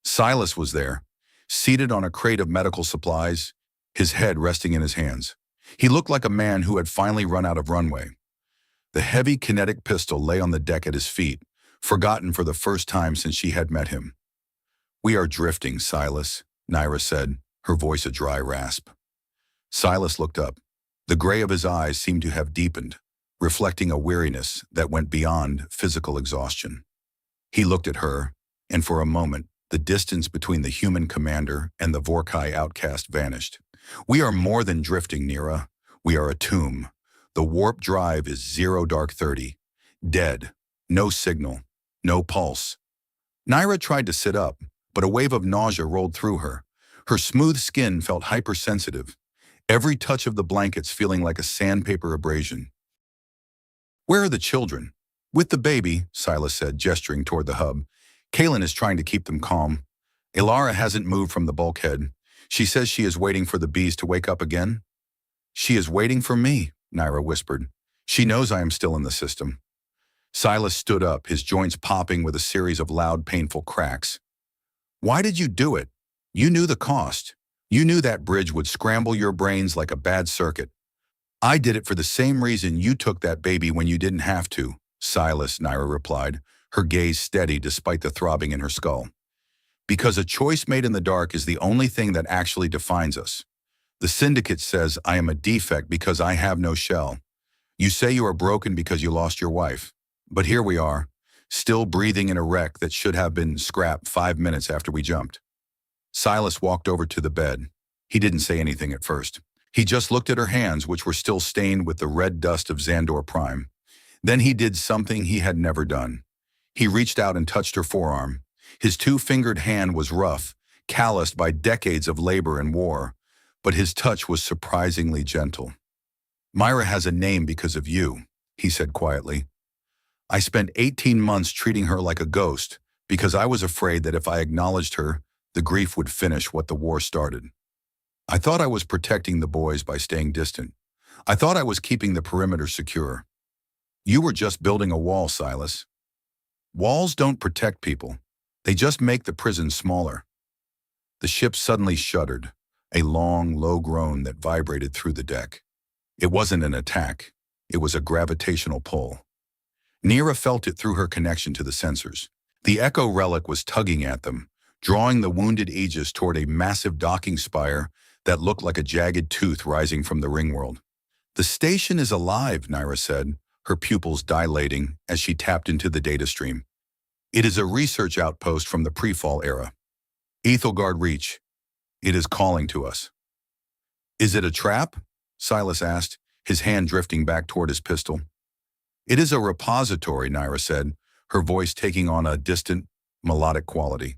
Silas was there, seated on a crate of medical supplies, his head resting in his hands. He looked like a man who had finally run out of runway. The heavy kinetic pistol lay on the deck at his feet, forgotten for the first time since she had met him. "We are drifting, Silas," Neera said, her voice a dry rasp. Silas looked up. The gray of his eyes seemed to have deepened, reflecting a weariness that went beyond physical exhaustion. He looked at her, and for a moment, the distance between the human commander and the Vorkai outcast vanished. "We are more than drifting, Neera. We are a tomb. The warp drive is 0 dark 30. Dead. No signal. No pulse." Neera tried to sit up, but a wave of nausea rolled through her. Her smooth skin felt hypersensitive, every touch of the blankets feeling like a sandpaper abrasion. "Where are the children?" "With the baby," Silas said, gesturing toward the hub. "Kaylin is trying to keep them calm. Ilara hasn't moved from the bulkhead. She says she is waiting for the bees to wake up again." "She is waiting for me," Neera whispered. "She knows I am still in the system." Silas stood up, his joints popping with a series of loud, painful cracks. "Why did you do it? You knew the cost. You knew that bridge would scramble your brains like a bad circuit." "I did it for the same reason you took that baby when you didn't have to," Silas, Neera replied, her gaze steady despite the throbbing in her skull. "Because a choice made in the dark is the only thing that actually defines us. The syndicate says I am a defect because I have no shell. You say you are broken because you lost your wife. But here we are, still breathing in a wreck that should have been scrapped 5 minutes after we jumped." Silas walked over to the bed. He didn't say anything at first. He just looked at her hands, which were still stained with the red dust of Xandor Prime. Then he did something he had never done. He reached out and touched her forearm. His two-fingered hand was rough, calloused by decades of labor and war, but his touch was surprisingly gentle. "Myra has a name because of you," he said quietly. "I spent 18 months treating her like a ghost because I was afraid that if I acknowledged her, the grief would finish what the war started. I thought I was protecting the boys by staying distant. I thought I was keeping the perimeter secure. You were just building a wall, Silas. Walls don't protect people. They just make the prison smaller." The ship suddenly shuddered, a long, low groan that vibrated through the deck. It wasn't an attack. It was a gravitational pull. Neera felt it through her connection to the sensors. The Echo relic was tugging at them, drawing the wounded Aegis toward a massive docking spire that looked like a jagged tooth rising from the ringworld. "The station is alive," Naira said, her pupils dilating as she tapped into the data stream. "It is a research outpost from the pre-fall era. Ethelgard Reach. It is calling to us." "Is it a trap?" Silas asked, his hand drifting back toward his pistol. "It is a repository," Naira said, her voice taking on a distant, melodic quality.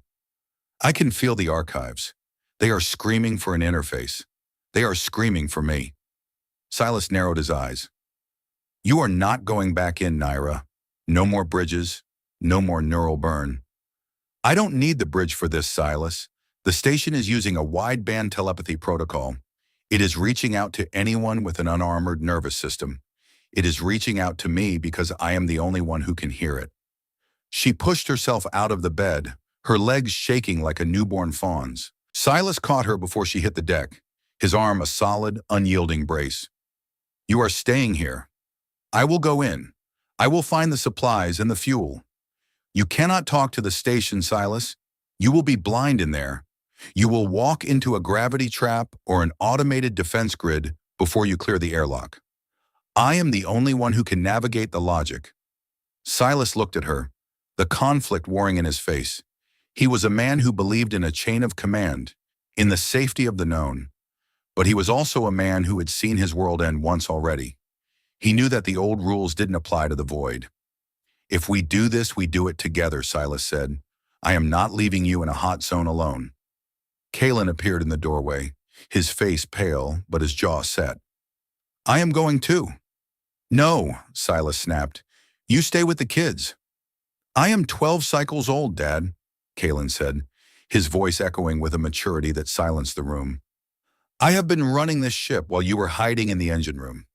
"I can feel the archives. They are screaming for an interface. They are screaming for me." Silas narrowed his eyes. "You are not going back in, Naira. No more bridges, no more neural burn." "I don't need the bridge for this, Silas. The station is using a wideband telepathy protocol. It is reaching out to anyone with an unarmored nervous system. It is reaching out to me because I am the only one who can hear it." She pushed herself out of the bed, her legs shaking like a newborn fawn's. Silas caught her before she hit the deck, his arm a solid, unyielding brace. "You are staying here. I will go in. I will find the supplies and the fuel. You cannot talk to the station, Silas. You will be blind in there. You will walk into a gravity trap or an automated defense grid before you clear the airlock. I am the only one who can navigate the logic." Silas looked at her, the conflict warring in his face. He was a man who believed in a chain of command, in the safety of the known. But he was also a man who had seen his world end once already. He knew that the old rules didn't apply to the void. "If we do this, we do it together," Silas said. "I am not leaving you in a hot zone alone." Kalen appeared in the doorway, his face pale, but his jaw set. "I am going too." "No," Silas snapped. "You stay with the kids." "I am 12 cycles old, Dad," Kalen said, his voice echoing with a maturity that silenced the room. "I have been running this ship while you were hiding in the engine room.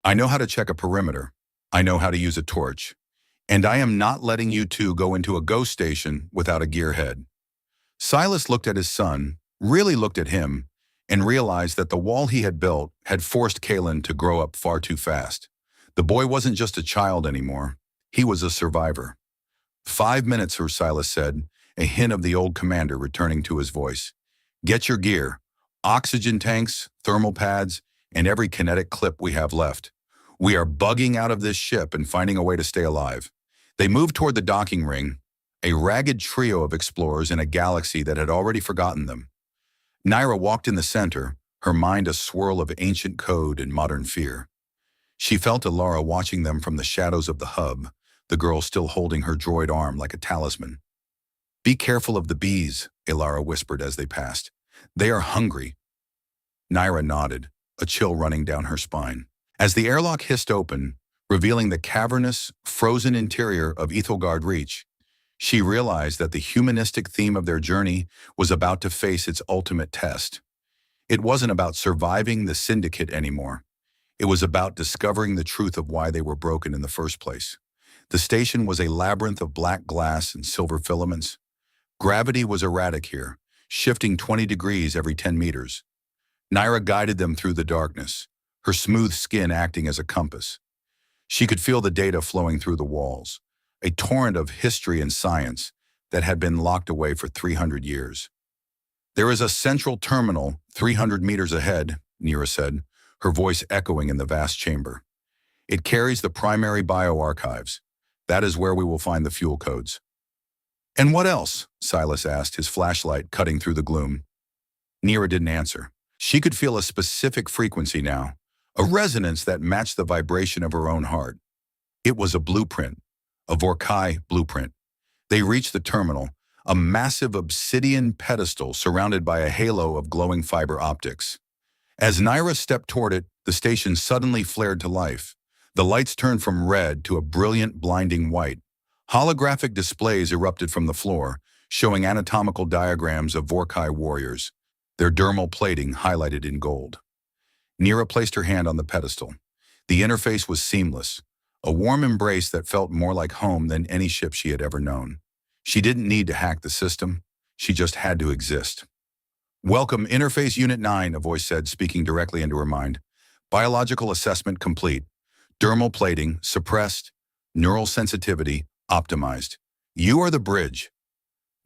I know how to check a perimeter. I know how to use a torch. And I am not letting you two go into a ghost station without a gearhead." Silas looked at his son, really looked at him, and realized that the wall he had built had forced Kalen to grow up far too fast. The boy wasn't just a child anymore. He was a survivor. 5 minutes, Sir Silas said, a hint of the old commander returning to his voice. "Get your gear, oxygen tanks, thermal pads, and every kinetic clip we have left. We are bugging out of this ship and finding a way to stay alive." They moved toward the docking ring, a ragged trio of explorers in a galaxy that had already forgotten them. Naira walked in the center, her mind a swirl of ancient code and modern fear. She felt Alara watching them from the shadows of the hub, the girl still holding her droid arm like a talisman. "Be careful of the bees," Alara whispered as they passed. "They are hungry." Naira nodded, a chill running down her spine. As the airlock hissed open, revealing the cavernous, frozen interior of Ethelgard Reach, she realized that the humanistic theme of their journey was about to face its ultimate test. It wasn't about surviving the Syndicate anymore. It was about discovering the truth of why they were broken in the first place. The station was a labyrinth of black glass and silver filaments. Gravity was erratic here, shifting 20 degrees every 10 meters. Naira guided them through the darkness, her smooth skin acting as a compass. She could feel the data flowing through the walls, a torrent of history and science that had been locked away for 300 years. "There is a central terminal 300 meters ahead," Naira said, her voice echoing in the vast chamber. "It carries the primary bioarchives. That is where we will find the fuel codes." "And what else?" Silas asked, his flashlight cutting through the gloom. Naira didn't answer. She could feel a specific frequency now, a resonance that matched the vibration of her own heart. It was a blueprint, a Vorkai blueprint. They reached the terminal, a massive obsidian pedestal surrounded by a halo of glowing fiber optics. As Naira stepped toward it, the station suddenly flared to life. The lights turned from red to a brilliant, blinding white. Holographic displays erupted from the floor, showing anatomical diagrams of Vorkai warriors, their dermal plating highlighted in gold. Naira placed her hand on the pedestal. The interface was seamless, a warm embrace that felt more like home than any ship she had ever known. She didn't need to hack the system. She just had to exist. "Welcome, Interface Unit 9, a voice said, speaking directly into her mind. "Biological assessment complete. Dermal plating suppressed. Neural sensitivity optimized. You are the bridge.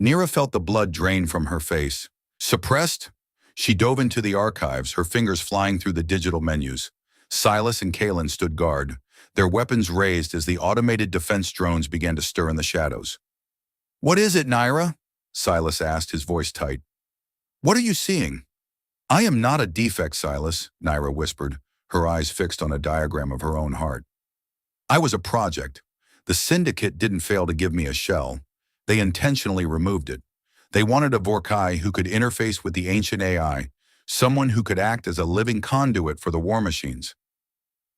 Nira felt the blood drain from her face. Suppressed? She dove into the archives, her fingers flying through the digital menus. Silas and Kalen stood guard, their weapons raised as the automated defense drones began to stir in the shadows. What is it, Nira? Silas asked, his voice tight. What are you seeing? I am not a defect, Silas, Nira whispered, her eyes fixed on a diagram of her own heart. I was a project. The Syndicate didn't fail to give me a shell. They intentionally removed it. They wanted a Vorkai who could interface with the ancient AI, someone who could act as a living conduit for the war machines.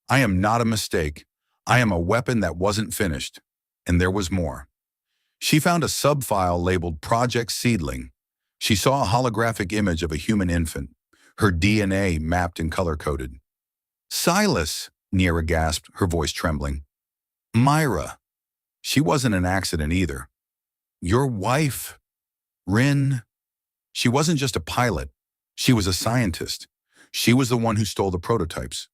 I am not a mistake. I am a weapon that wasn't finished. And there was more. She found a subfile labeled Project Seedling. She saw a holographic image of a human infant, her DNA mapped and color-coded. Silas, Nira gasped, her voice trembling. Myra. She wasn't an accident either. Your wife, Rin. She wasn't just a pilot. She was a scientist. She was the one who stole the prototypes.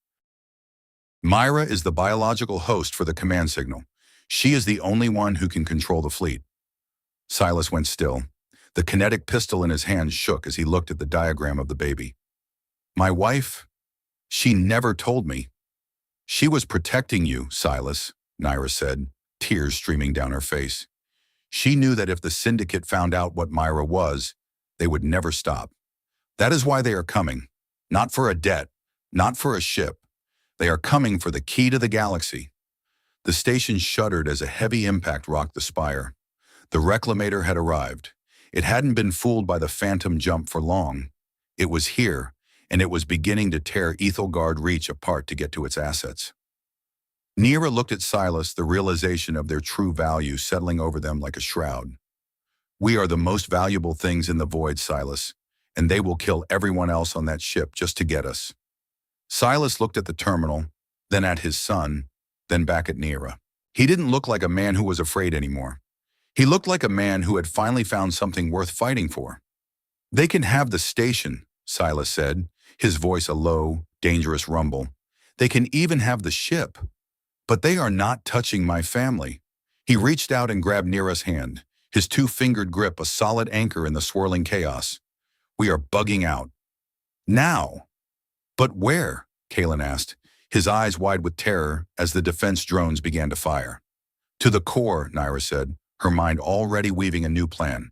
Myra is the biological host for the command signal. She is the only one who can control the fleet. Silas went still. The kinetic pistol in his hand shook as he looked at the diagram of the baby. My wife? She never told me. She was protecting you, Silas, Nira said, tears streaming down her face. She knew that if the Syndicate found out what Myra was, they would never stop. That is why they are coming. Not for a debt, not for a ship. They are coming for the key to the galaxy. The station shuddered as a heavy impact rocked the spire. The reclamator had arrived. It hadn't been fooled by the phantom jump for long. It was here, and it was beginning to tear Ethelgard Reach apart to get to its assets. Nira looked at Silas, the realization of their true value settling over them like a shroud. We are the most valuable things in the void, Silas, and they will kill everyone else on that ship just to get us. Silas looked at the terminal, then at his son, then back at Nira. He didn't look like a man who was afraid anymore. He looked like a man who had finally found something worth fighting for. They can have the station, Silas said, his voice a low, dangerous rumble. They can even have the ship. But they are not touching my family. He reached out and grabbed Nira's hand, his two-fingered grip a solid anchor in the swirling chaos. We are bugging out. Now. But where? Kalen asked, his eyes wide with terror as the defense drones began to fire. To the core, Nira said, her mind already weaving a new plan.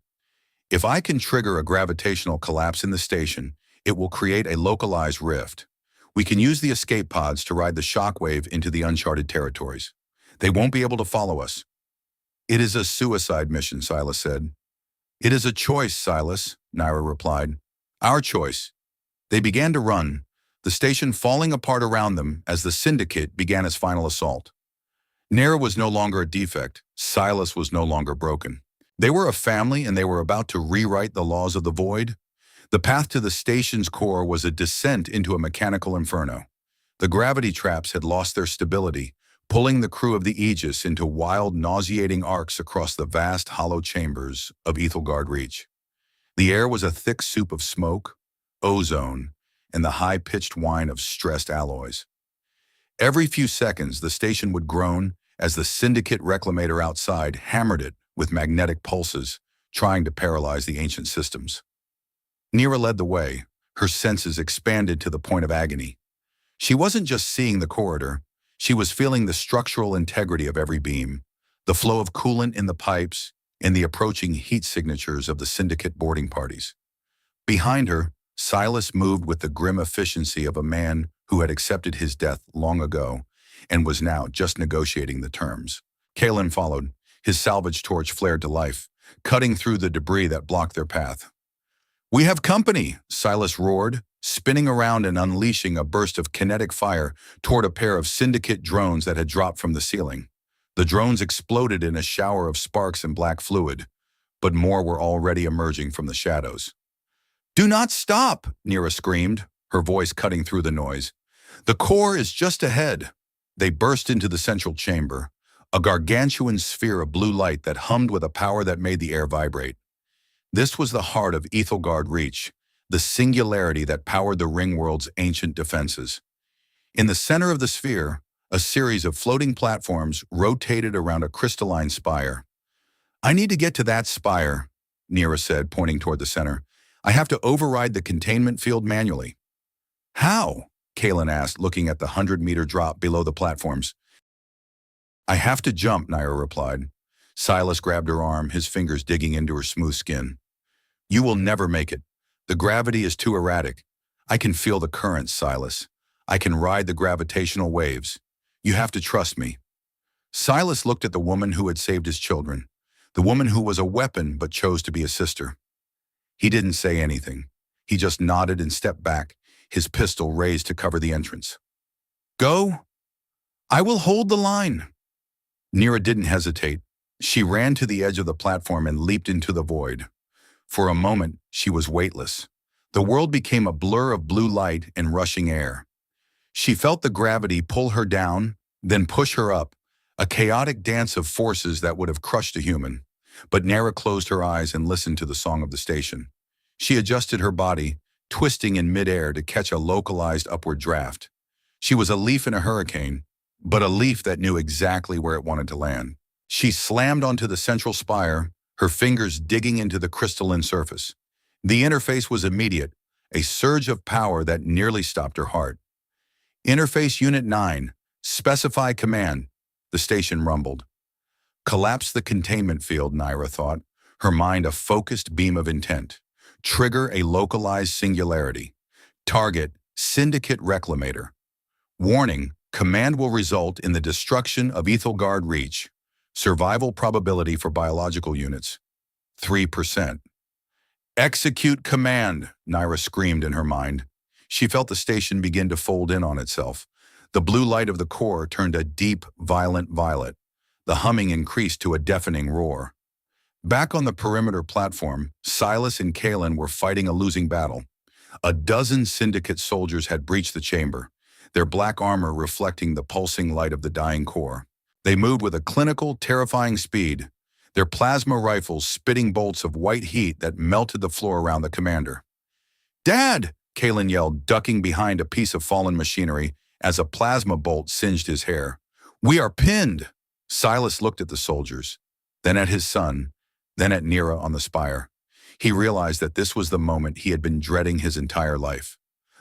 If I can trigger a gravitational collapse in the station, it will create a localized rift. We can use the escape pods to ride the shockwave into the uncharted territories. They won't be able to follow us. It is a suicide mission, Silas said. It is a choice, Silas, Nira replied. Our choice. They began to run, the station falling apart around them as the Syndicate began its final assault. Nira was no longer a defect. Silas was no longer broken. They were a family and they were about to rewrite the laws of the void. The path to the station's core was a descent into a mechanical inferno. The gravity traps had lost their stability, pulling the crew of the Aegis into wild, nauseating arcs across the vast, hollow chambers of Ethelgard Reach. The air was a thick soup of smoke, ozone, and the high-pitched whine of stressed alloys. Every few seconds, the station would groan as the Syndicate reclamator outside hammered it with magnetic pulses, trying to paralyze the ancient systems. Nira led the way, her senses expanded to the point of agony. She wasn't just seeing the corridor, she was feeling the structural integrity of every beam, the flow of coolant in the pipes, and the approaching heat signatures of the Syndicate boarding parties. Behind her, Silas moved with the grim efficiency of a man who had accepted his death long ago and was now just negotiating the terms. Kalen followed, his salvage torch flared to life, cutting through the debris that blocked their path. We have company, Silas roared, spinning around and unleashing a burst of kinetic fire toward a pair of Syndicate drones that had dropped from the ceiling. The drones exploded in a shower of sparks and black fluid, but more were already emerging from the shadows. Do not stop, Nira screamed, her voice cutting through the noise. The core is just ahead. They burst into the central chamber, a gargantuan sphere of blue light that hummed with a power that made the air vibrate. This was the heart of Ethelgard Reach, the singularity that powered the Ringworld's ancient defenses. In the center of the sphere, a series of floating platforms rotated around a crystalline spire. I need to get to that spire, Nira said, pointing toward the center. I have to override the containment field manually. How? Kalen asked, looking at the 100-meter drop below the platforms. I have to jump, Naira replied. Silas grabbed her arm, his fingers digging into her smooth skin. You will never make it. The gravity is too erratic. I can feel the currents, Silas. I can ride the gravitational waves. You have to trust me. Silas looked at the woman who had saved his children, the woman who was a weapon but chose to be a sister. He didn't say anything. He just nodded and stepped back, his pistol raised to cover the entrance. Go. I will hold the line. Nira didn't hesitate. She ran to the edge of the platform and leaped into the void. For a moment, she was weightless. The world became a blur of blue light and rushing air. She felt the gravity pull her down, then push her up, a chaotic dance of forces that would have crushed a human. But Nira closed her eyes and listened to the song of the station. She adjusted her body, twisting in midair to catch a localized upward draft. She was a leaf in a hurricane, but a leaf that knew exactly where it wanted to land. She slammed onto the central spire, her fingers digging into the crystalline surface. The interface was immediate, a surge of power that nearly stopped her heart. Interface Unit 9, specify command, the station rumbled. Collapse the containment field, Naira thought, her mind a focused beam of intent. Trigger a localized singularity. Target, Syndicate Reclamator. Warning, command will result in the destruction of Ethelgard Reach. Survival probability for biological units, 3%. Execute command, Naira screamed in her mind. She felt the station begin to fold in on itself. The blue light of the core turned a deep, violent violet. The humming increased to a deafening roar. Back on the perimeter platform, Silas and Kalen were fighting a losing battle. A dozen Syndicate soldiers had breached the chamber, their black armor reflecting the pulsing light of the dying core. They moved with a clinical, terrifying speed, their plasma rifles spitting bolts of white heat that melted the floor around the commander. Dad! Kalen yelled, ducking behind a piece of fallen machinery as a plasma bolt singed his hair. We are pinned! Silas looked at the soldiers, then at his son, then at Nira on the spire. He realized that this was the moment he had been dreading his entire life.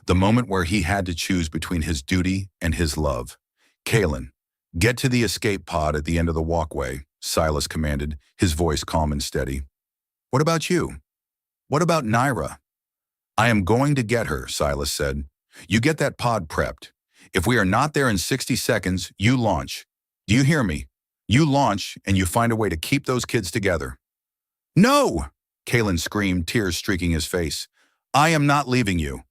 The moment where he had to choose between his duty and his love. Kalen, get to the escape pod at the end of the walkway, Silas commanded, his voice calm and steady. What about you? What about Naira? I am going to get her, Silas said. You get that pod prepped. If we are not there in 60 seconds, you launch. Do you hear me? You launch and you find a way to keep those kids together. No! Kalen screamed, tears streaking his face. I am not leaving you.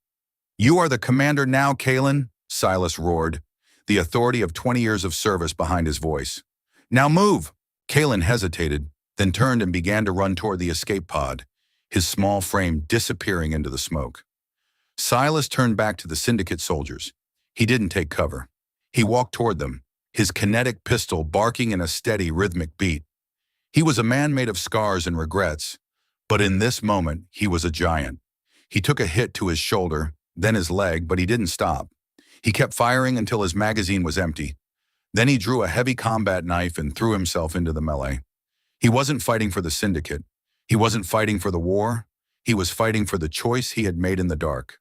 You are the commander now, Kalen, Silas roared, the authority of 20 years of service behind his voice. Now move! Kalen hesitated, then turned and began to run toward the escape pod, his small frame disappearing into the smoke. Silas turned back to the Syndicate soldiers. He didn't take cover. He walked toward them, his kinetic pistol barking in a steady, rhythmic beat. He was a man made of scars and regrets, but in this moment, he was a giant. He took a hit to his shoulder, then his leg, but he didn't stop. He kept firing until his magazine was empty. Then he drew a heavy combat knife and threw himself into the melee. He wasn't fighting for the Syndicate. He wasn't fighting for the war. He was fighting for the choice he had made in the dark.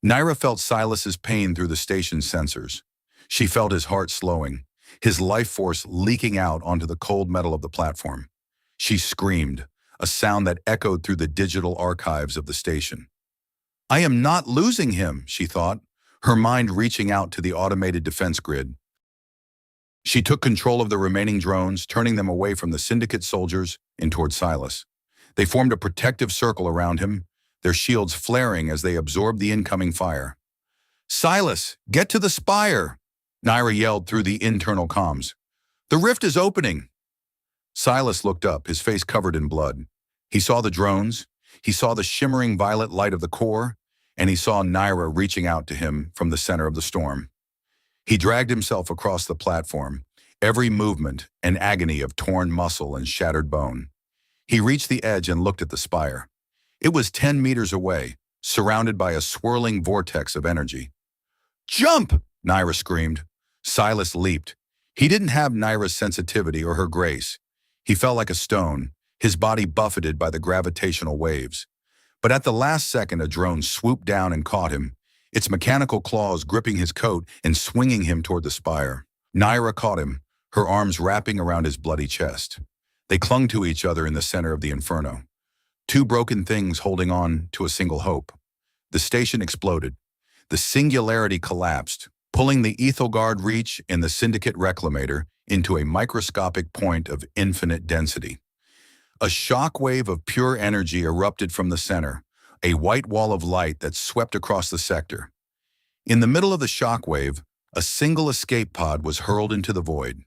Naira felt Silas's pain through the station's sensors. She felt his heart slowing, his life force leaking out onto the cold metal of the platform. She screamed, a sound that echoed through the digital archives of the station. I am not losing him, she thought, her mind reaching out to the automated defense grid. She took control of the remaining drones, turning them away from the Syndicate soldiers and toward Silas. They formed a protective circle around him, their shields flaring as they absorbed the incoming fire. Silas, get to the spire! Naira yelled through the internal comms. The rift is opening! Silas looked up, his face covered in blood. He saw the drones, he saw the shimmering violet light of the core, and he saw Naira reaching out to him from the center of the storm. He dragged himself across the platform, every movement an agony of torn muscle and shattered bone. He reached the edge and looked at the spire. It was 10 meters away, surrounded by a swirling vortex of energy. Jump! Naira screamed. Silas leaped. He didn't have Naira's sensitivity or her grace. He fell like a stone, his body buffeted by the gravitational waves. But at the last second, a drone swooped down and caught him, its mechanical claws gripping his coat and swinging him toward the spire. Naira caught him, her arms wrapping around his bloody chest. They clung to each other in the center of the inferno. Two broken things holding on to a single hope. The station exploded. The singularity collapsed, pulling the Ethelgard Reach and the Syndicate Reclamator into a microscopic point of infinite density. A shock wave of pure energy erupted from the center, a white wall of light that swept across the sector. In the middle of the shock wave, a single escape pod was hurled into the void.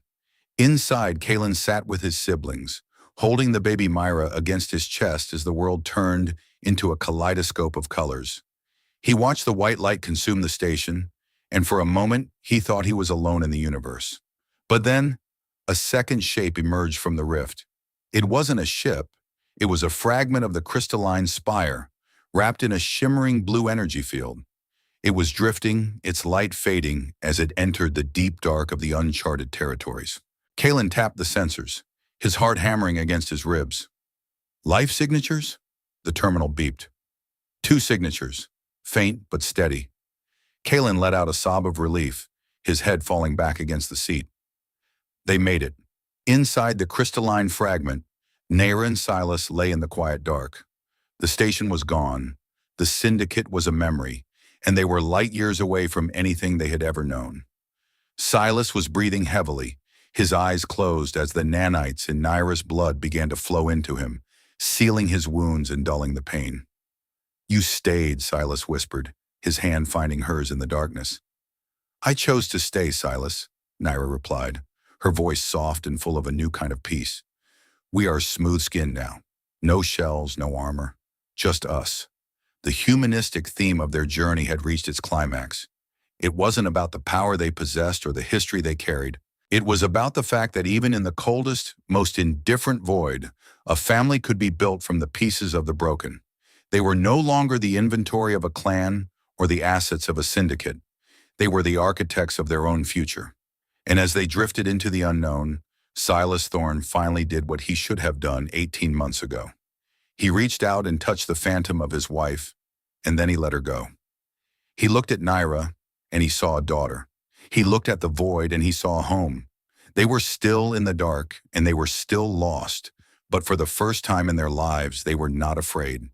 Inside, Kalen sat with his siblings, holding the baby Myra against his chest as the world turned into a kaleidoscope of colors. He watched the white light consume the station, and for a moment, he thought he was alone in the universe. But then, a second shape emerged from the rift. It wasn't a ship, it was a fragment of the crystalline spire, wrapped in a shimmering blue energy field. It was drifting, its light fading as it entered the deep dark of the uncharted territories. Kalen tapped the sensors, his heart hammering against his ribs. Life signatures? The terminal beeped. 2 signatures, faint but steady. Kalen let out a sob of relief, his head falling back against the seat. They made it. Inside the crystalline fragment, Naira and Silas lay in the quiet dark. The station was gone, the Syndicate was a memory, and they were light years away from anything they had ever known. Silas was breathing heavily, his eyes closed as the nanites in Naira's blood began to flow into him, sealing his wounds and dulling the pain. "You stayed," Silas whispered, his hand finding hers in the darkness. "I chose to stay, Silas," Naira replied, her voice soft and full of a new kind of peace. "We are smooth-skinned now. No shells, no armor. Just us." The humanistic theme of their journey had reached its climax. It wasn't about the power they possessed or the history they carried. It was about the fact that even in the coldest, most indifferent void, a family could be built from the pieces of the broken. They were no longer the inventory of a clan or the assets of a syndicate. They were the architects of their own future. And as they drifted into the unknown, Silas Thorne finally did what he should have done 18 months ago. He reached out and touched the phantom of his wife, and then he let her go. He looked at Naira, and he saw a daughter. He looked at the void, and he saw a home. They were still in the dark, and they were still lost, but for the first time in their lives, they were not afraid,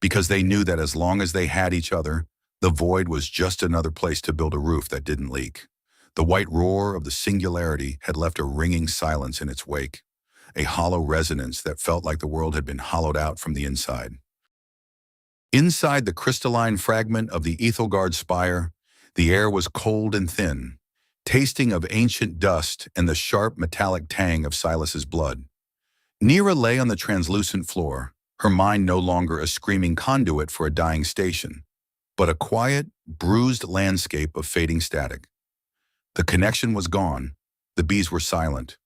because they knew that as long as they had each other, the void was just another place to build a roof that didn't leak. The white roar of the singularity had left a ringing silence in its wake, a hollow resonance that felt like the world had been hollowed out from the inside. Inside the crystalline fragment of the Ethelgard spire, the air was cold and thin, tasting of ancient dust and the sharp metallic tang of Silas's blood. Naira lay on the translucent floor, her mind no longer a screaming conduit for a dying station, but a quiet, bruised landscape of fading static. The connection was gone. The bees were silent.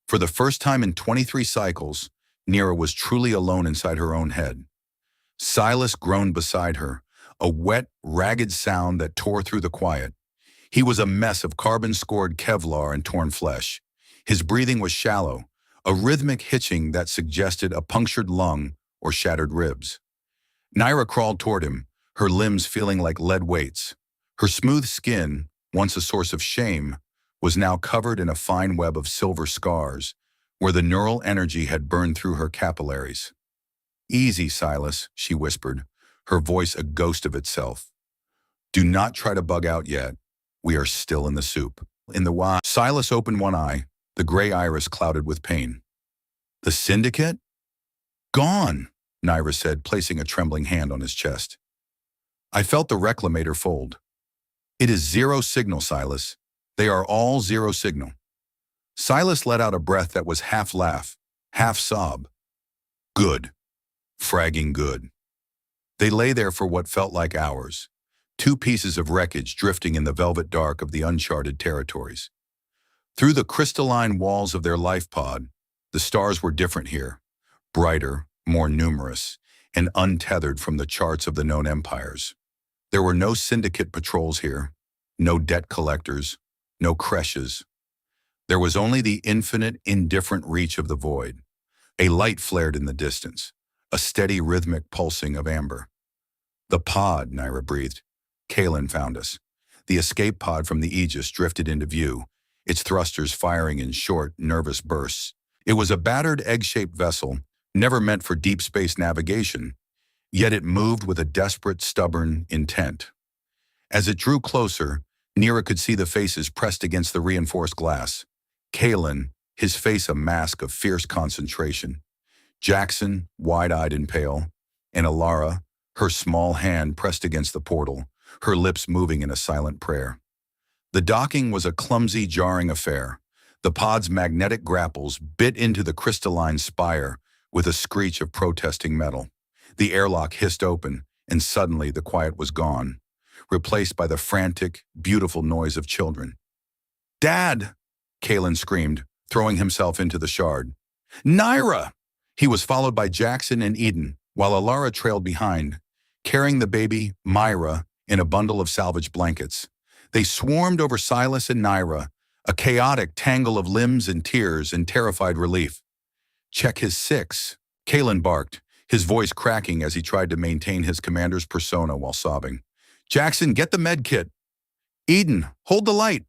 For the first time in 23 cycles, Naira was truly alone inside her own head. Silas groaned beside her, a wet, ragged sound that tore through the quiet. He was a mess of carbon-scored Kevlar and torn flesh. His breathing was shallow, a rhythmic hitching that suggested a punctured lung or shattered ribs. Naira crawled toward him, her limbs feeling like lead weights. Her smooth skin, once a source of shame, was now covered in a fine web of silver scars, where the neural energy had burned through her capillaries. "Easy, Silas," she whispered, her voice a ghost of itself. "Do not try to bug out yet. We are still in the soup." In the wild, Silas opened one eye, the gray iris clouded with pain. "The Syndicate? Gone," Naira said, placing a trembling hand on his chest. I felt the reclamator fold. "It is zero signal, Silas. They are all zero signal." Silas let out a breath that was half laugh, half sob. "Good. Fragging good." They lay there for what felt like hours, two pieces of wreckage drifting in the velvet dark of the uncharted territories. Through the crystalline walls of their life pod, the stars were different here, brighter, more numerous, and untethered from the charts of the known empires. There were no syndicate patrols here, no debt collectors, no creches. There was only the infinite, indifferent reach of the void, A light flared in the distance, a steady rhythmic pulsing of amber. The pod, Naira breathed. Kalen found us. The escape pod from the Aegis drifted into view, its thrusters firing in short, nervous bursts. It was a battered egg-shaped vessel, never meant for deep space navigation, yet it moved with a desperate, stubborn intent. As it drew closer, Nira could see the faces pressed against the reinforced glass. Kalen, his face a mask of fierce concentration. Jackson, wide-eyed and pale, and Alara, her small hand pressed against the portal, her lips moving in a silent prayer. The docking was a clumsy, jarring affair. The pod's magnetic grapples bit into the crystalline spire with a screech of protesting metal. The airlock hissed open, and suddenly the quiet was gone, replaced by the frantic, beautiful noise of children. "Dad!" Kalen screamed, throwing himself into the shard. "Naira!" He was followed by Jackson and Eden, while Alara trailed behind, carrying the baby, Myra, in a bundle of salvaged blankets. They swarmed over Silas and Naira, a chaotic tangle of limbs and tears and terrified relief. "Check his 6, Kalen barked, his voice cracking as he tried to maintain his commander's persona while sobbing. "Jackson, get the med kit." "Eden, hold the light."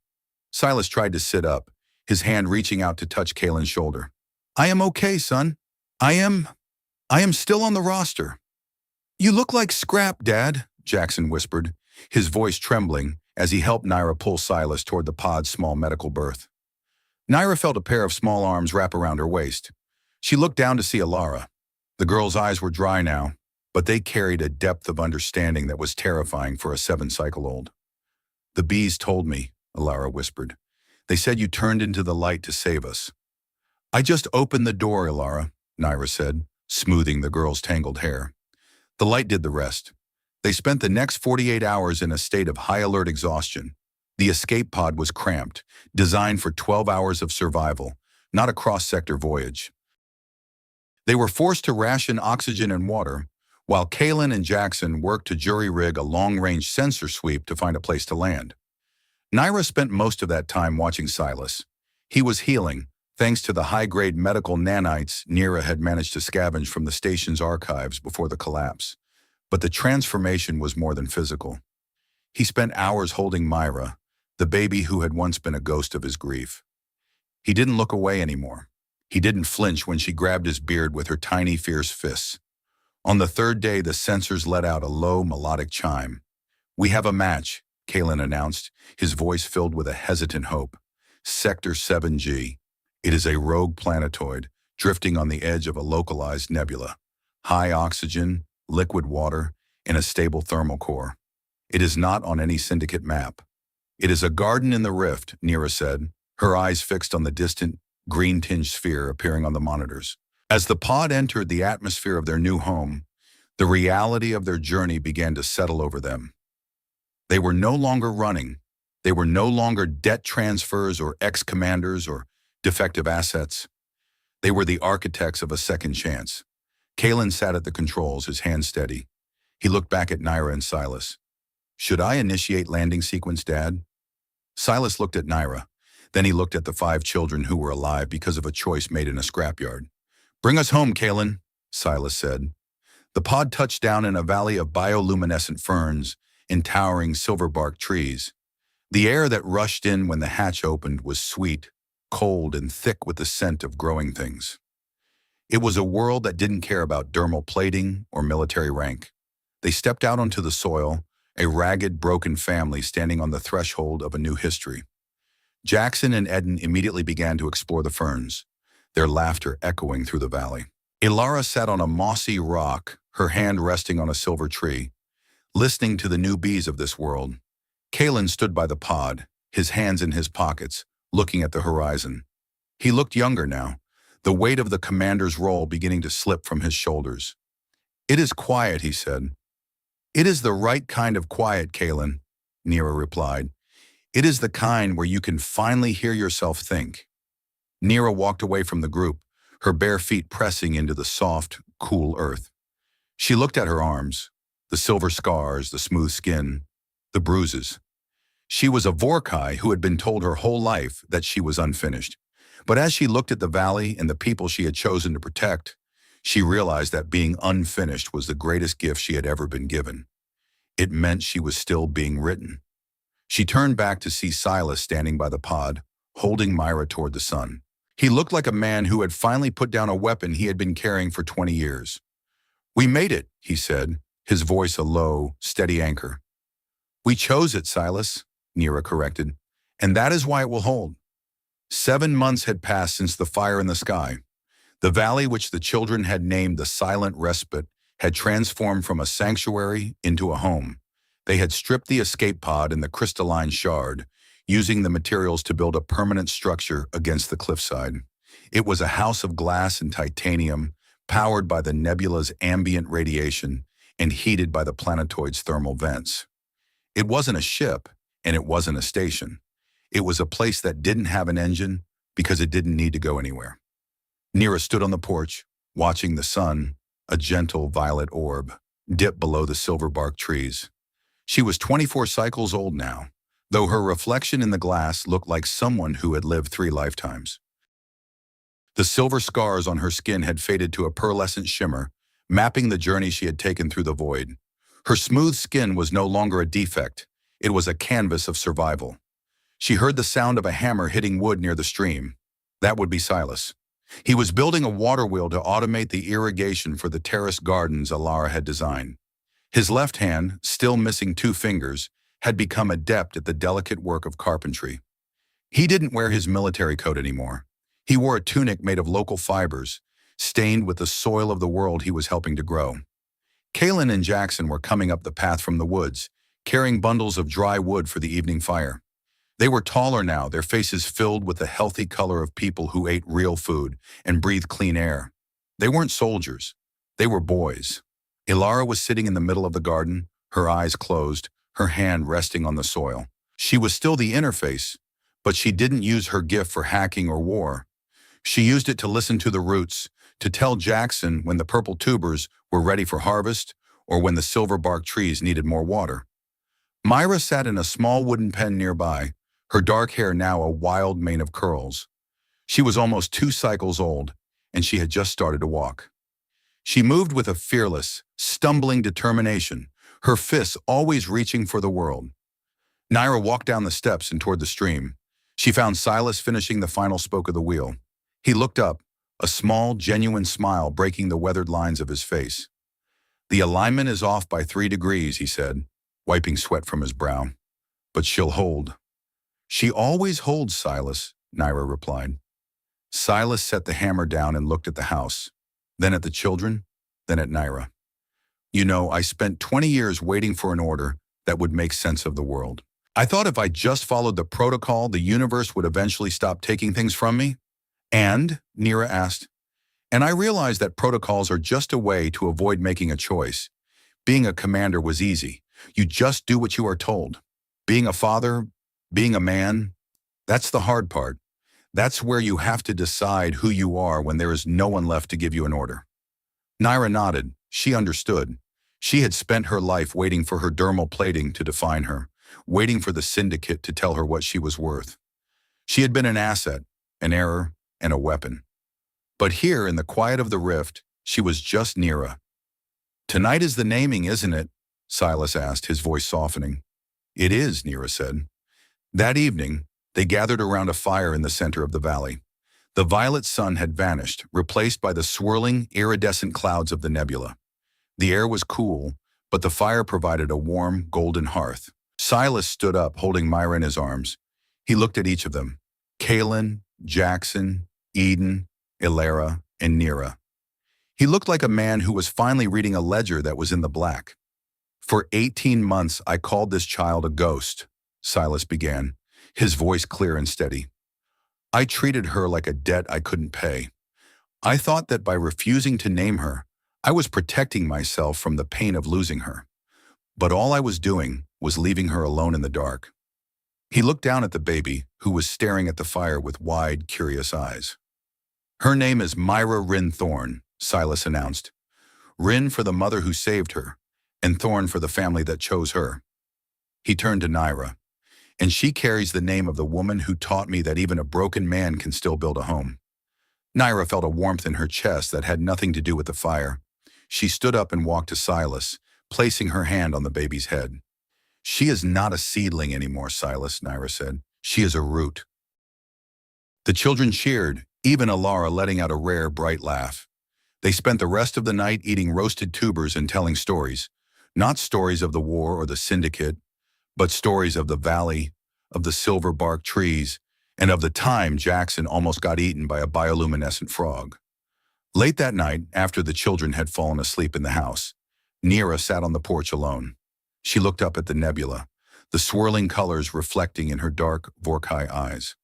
Silas tried to sit up, his hand reaching out to touch Kalen's shoulder. "I am okay, son. I am still on the roster." "You look like scrap, Dad," Jackson whispered, his voice trembling as he helped Naira pull Silas toward the pod's small medical berth. Naira felt a pair of small arms wrap around her waist. She looked down to see Alara. The girl's eyes were dry now, but they carried a depth of understanding that was terrifying for a 7-cycle-old. "The bees told me," Alara whispered. "They said you turned into the light to save us." "I just opened the door, Alara," Naira said, smoothing the girl's tangled hair. The light did the rest. They spent the next 48 hours in a state of high-alert exhaustion. The escape pod was cramped, designed for 12 hours of survival, not a cross-sector voyage. They were forced to ration oxygen and water, while Kalen and Jackson worked to jury-rig a long-range sensor sweep to find a place to land. Naira spent most of that time watching Silas. He was healing, thanks to the high-grade medical nanites Nira had managed to scavenge from the station's archives before the collapse. But the transformation was more than physical. He spent hours holding Myra, the baby who had once been a ghost of his grief. He didn't look away anymore. He didn't flinch when she grabbed his beard with her tiny, fierce fists. On the third day, the sensors let out a low, melodic chime. "We have a match," Kalen announced, his voice filled with a hesitant hope. "Sector 7G. It is a rogue planetoid, drifting on the edge of a localized nebula. High oxygen, liquid water, and a stable thermal core. It is not on any syndicate map." "It is a garden in the rift," Nira said, her eyes fixed on the distant, green-tinged sphere appearing on the monitors. As the pod entered the atmosphere of their new home, the reality of their journey began to settle over them. They were no longer running. They were no longer debt transfers or ex-commanders or defective assets. They were the architects of a second chance. Kalen sat at the controls, his hand steady. He looked back at Naira and Silas. "Should I initiate landing sequence, Dad?" Silas looked at Naira. Then he looked at the 5 children who were alive because of a choice made in a scrapyard. "Bring us home, Kalen," Silas said. The pod touched down in a valley of bioluminescent ferns and towering silver-bark trees. The air that rushed in when the hatch opened was sweet, cold, and thick with the scent of growing things. It was a world that didn't care about dermal plating or military rank. They stepped out onto the soil, a ragged, broken family standing on the threshold of a new history. Jackson and Eden immediately began to explore the ferns, their laughter echoing through the valley. Ilara sat on a mossy rock, her hand resting on a silver tree, listening to the new bees of this world. Kalen stood by the pod, his hands in his pockets, looking at the horizon. He looked younger now, the weight of the commander's role beginning to slip from his shoulders. "It is quiet," he said. "It is the right kind of quiet, Kalen," Nira replied. "It is the kind where you can finally hear yourself think." Nira walked away from the group, her bare feet pressing into the soft, cool earth. She looked at her arms, the silver scars, the smooth skin, the bruises. She was a Vorkai who had been told her whole life that she was unfinished. But as she looked at the valley and the people she had chosen to protect, she realized that being unfinished was the greatest gift she had ever been given. It meant she was still being written. She turned back to see Silas standing by the pod, holding Myra toward the sun. He looked like a man who had finally put down a weapon he had been carrying for 20 years. "We made it," he said, his voice a low, steady anchor. "We chose it, Silas," Nira corrected, "and that is why it will hold." 7 months had passed since the fire in the sky. The valley, which the children had named the Silent Respite, had transformed from a sanctuary into a home. They had stripped the escape pod and the crystalline shard, using the materials to build a permanent structure against the cliffside. It was a house of glass and titanium, powered by the nebula's ambient radiation and heated by the planetoid's thermal vents. It wasn't a ship, and it wasn't a station. It was a place that didn't have an engine because it didn't need to go anywhere. Nira stood on the porch, watching the sun, a gentle violet orb, dip below the silver-bark trees. She was 24 cycles old now, though her reflection in the glass looked like someone who had lived 3 lifetimes. The silver scars on her skin had faded to a pearlescent shimmer, mapping the journey she had taken through the void. Her smooth skin was no longer a defect. It was a canvas of survival. She heard the sound of a hammer hitting wood near the stream. That would be Silas. He was building a water wheel to automate the irrigation for the terraced gardens Alara had designed. His left hand, still missing 2 fingers, had become adept at the delicate work of carpentry. He didn't wear his military coat anymore. He wore a tunic made of local fibers, stained with the soil of the world he was helping to grow. Kaylin and Jackson were coming up the path from the woods, carrying bundles of dry wood for the evening fire. They were taller now, their faces filled with the healthy color of people who ate real food and breathed clean air. They weren't soldiers. They were boys. Ilara was sitting in the middle of the garden, her eyes closed, her hand resting on the soil. She was still the interface, but she didn't use her gift for hacking or war. She used it to listen to the roots, to tell Jackson when the purple tubers were ready for harvest or when the silver-bark trees needed more water. Myra sat in a small wooden pen nearby, her dark hair now a wild mane of curls. She was almost 2 cycles old, and she had just started to walk. She moved with a fearless, stumbling determination, her fists always reaching for the world. Naira walked down the steps and toward the stream. She found Silas finishing the final spoke of the wheel. He looked up, a small, genuine smile breaking the weathered lines of his face. "The alignment is off by 3 degrees, he said, wiping sweat from his brow. "But she'll hold." "She always holds, Silas," Naira replied. Silas set the hammer down and looked at the house, then at the children, then at Naira. "You know, I spent 20 years waiting for an order that would make sense of the world. I thought if I just followed the protocol, the universe would eventually stop taking things from me." "And?" Nira asked. "And I realized that protocols are just a way to avoid making a choice. Being a commander was easy. You just do what you are told. Being a father, being a man, that's the hard part. That's where you have to decide who you are when there is no one left to give you an order." Naira nodded. She understood. She had spent her life waiting for her dermal plating to define her, waiting for the syndicate to tell her what she was worth. She had been an asset, an error, and a weapon. But here, in the quiet of the rift, she was just Nira. "Tonight is the naming, isn't it?" Silas asked, his voice softening. "It is," Nira said. That evening, they gathered around a fire in the center of the valley. The violet sun had vanished, replaced by the swirling, iridescent clouds of the nebula. The air was cool, but the fire provided a warm, golden hearth. Silas stood up, holding Myra in his arms. He looked at each of them. Kaylin, Jackson, Eden, Ilara, and Nira. He looked like a man who was finally reading a ledger that was in the black. "For 18 months, I called this child a ghost," Silas began, his voice clear and steady. "I treated her like a debt I couldn't pay. I thought that by refusing to name her, I was protecting myself from the pain of losing her. But all I was doing was leaving her alone in the dark." He looked down at the baby, who was staring at the fire with wide, curious eyes. "Her name is Myra Ryn Thorne," Silas announced. "Ryn for the mother who saved her, and Thorne for the family that chose her." He turned to Naira. And she carries the name of the woman who taught me that even a broken man can still build a home. Naira felt a warmth in her chest that had nothing to do with the fire. She stood up and walked to Silas, placing her hand on the baby's head. She is not a seedling anymore, Silas, Naira said. She is a root. The children cheered, even Alara letting out a rare, bright laugh. They spent the rest of the night eating roasted tubers and telling stories. Not stories of the war or the syndicate, but stories of the valley, of the silver bark trees, and of the time Jackson almost got eaten by a bioluminescent frog. Late that night, after the children had fallen asleep in the house, Nira sat on the porch alone. She looked up at the nebula, the swirling colors reflecting in her dark Vorkai eyes.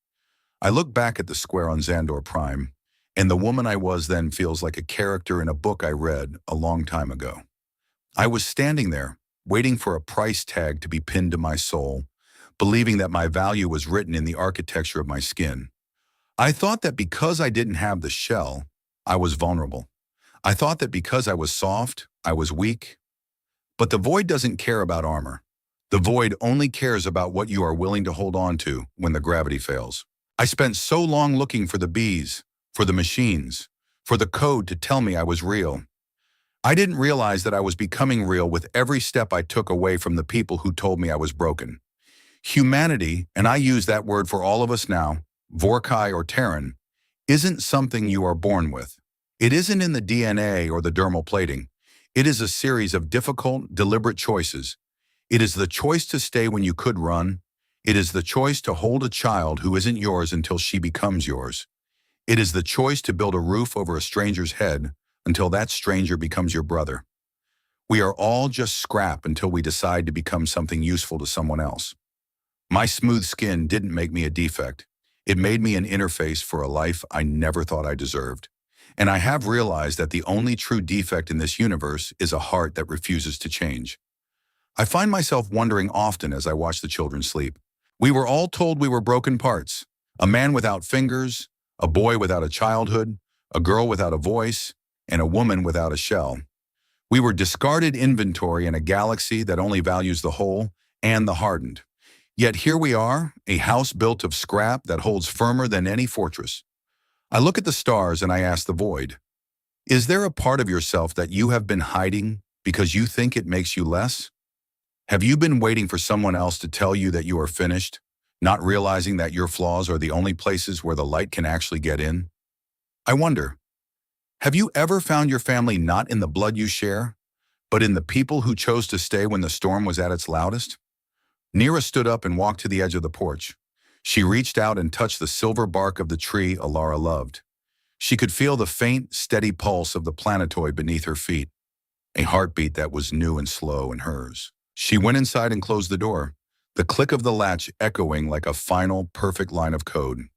I look back at the square on Xandor Prime, and the woman I was then feels like a character in a book I read a long time ago. I was standing there, waiting for a price tag to be pinned to my soul, believing that my value was written in the architecture of my skin. I thought that because I didn't have the shell, I was vulnerable. I thought that because I was soft, I was weak. But the void doesn't care about armor. The void only cares about what you are willing to hold on to when the gravity fails. I spent so long looking for the bees, for the machines, for the code to tell me I was real. I didn't realize that I was becoming real with every step I took away from the people who told me I was broken. Humanity, and I use that word for all of us now, Vorkai or Terran, isn't something you are born with. It isn't in the DNA or the dermal plating. It is a series of difficult, deliberate choices. It is the choice to stay when you could run. It is the choice to hold a child who isn't yours until she becomes yours. It is the choice to build a roof over a stranger's head until that stranger becomes your brother. We are all just scrap until we decide to become something useful to someone else. My smooth skin didn't make me a defect. It made me an interface for a life I never thought I deserved. And I have realized that the only true defect in this universe is a heart that refuses to change. I find myself wondering often as I watch the children sleep. We were all told we were broken parts. A man without fingers, a boy without a childhood, a girl without a voice, and a woman without a shell. We were discarded inventory in a galaxy that only values the whole and the hardened. Yet here we are, a house built of scrap that holds firmer than any fortress. I look at the stars and I ask the void, is there a part of yourself that you have been hiding because you think it makes you less? Have you been waiting for someone else to tell you that you are finished, not realizing that your flaws are the only places where the light can actually get in? I wonder, have you ever found your family not in the blood you share, but in the people who chose to stay when the storm was at its loudest? Nira stood up and walked to the edge of the porch. She reached out and touched the silver bark of the tree Alara loved. She could feel the faint, steady pulse of the planetoid beneath her feet, a heartbeat that was new and slow in hers. She went inside and closed the door, the click of the latch echoing like a final, perfect line of code.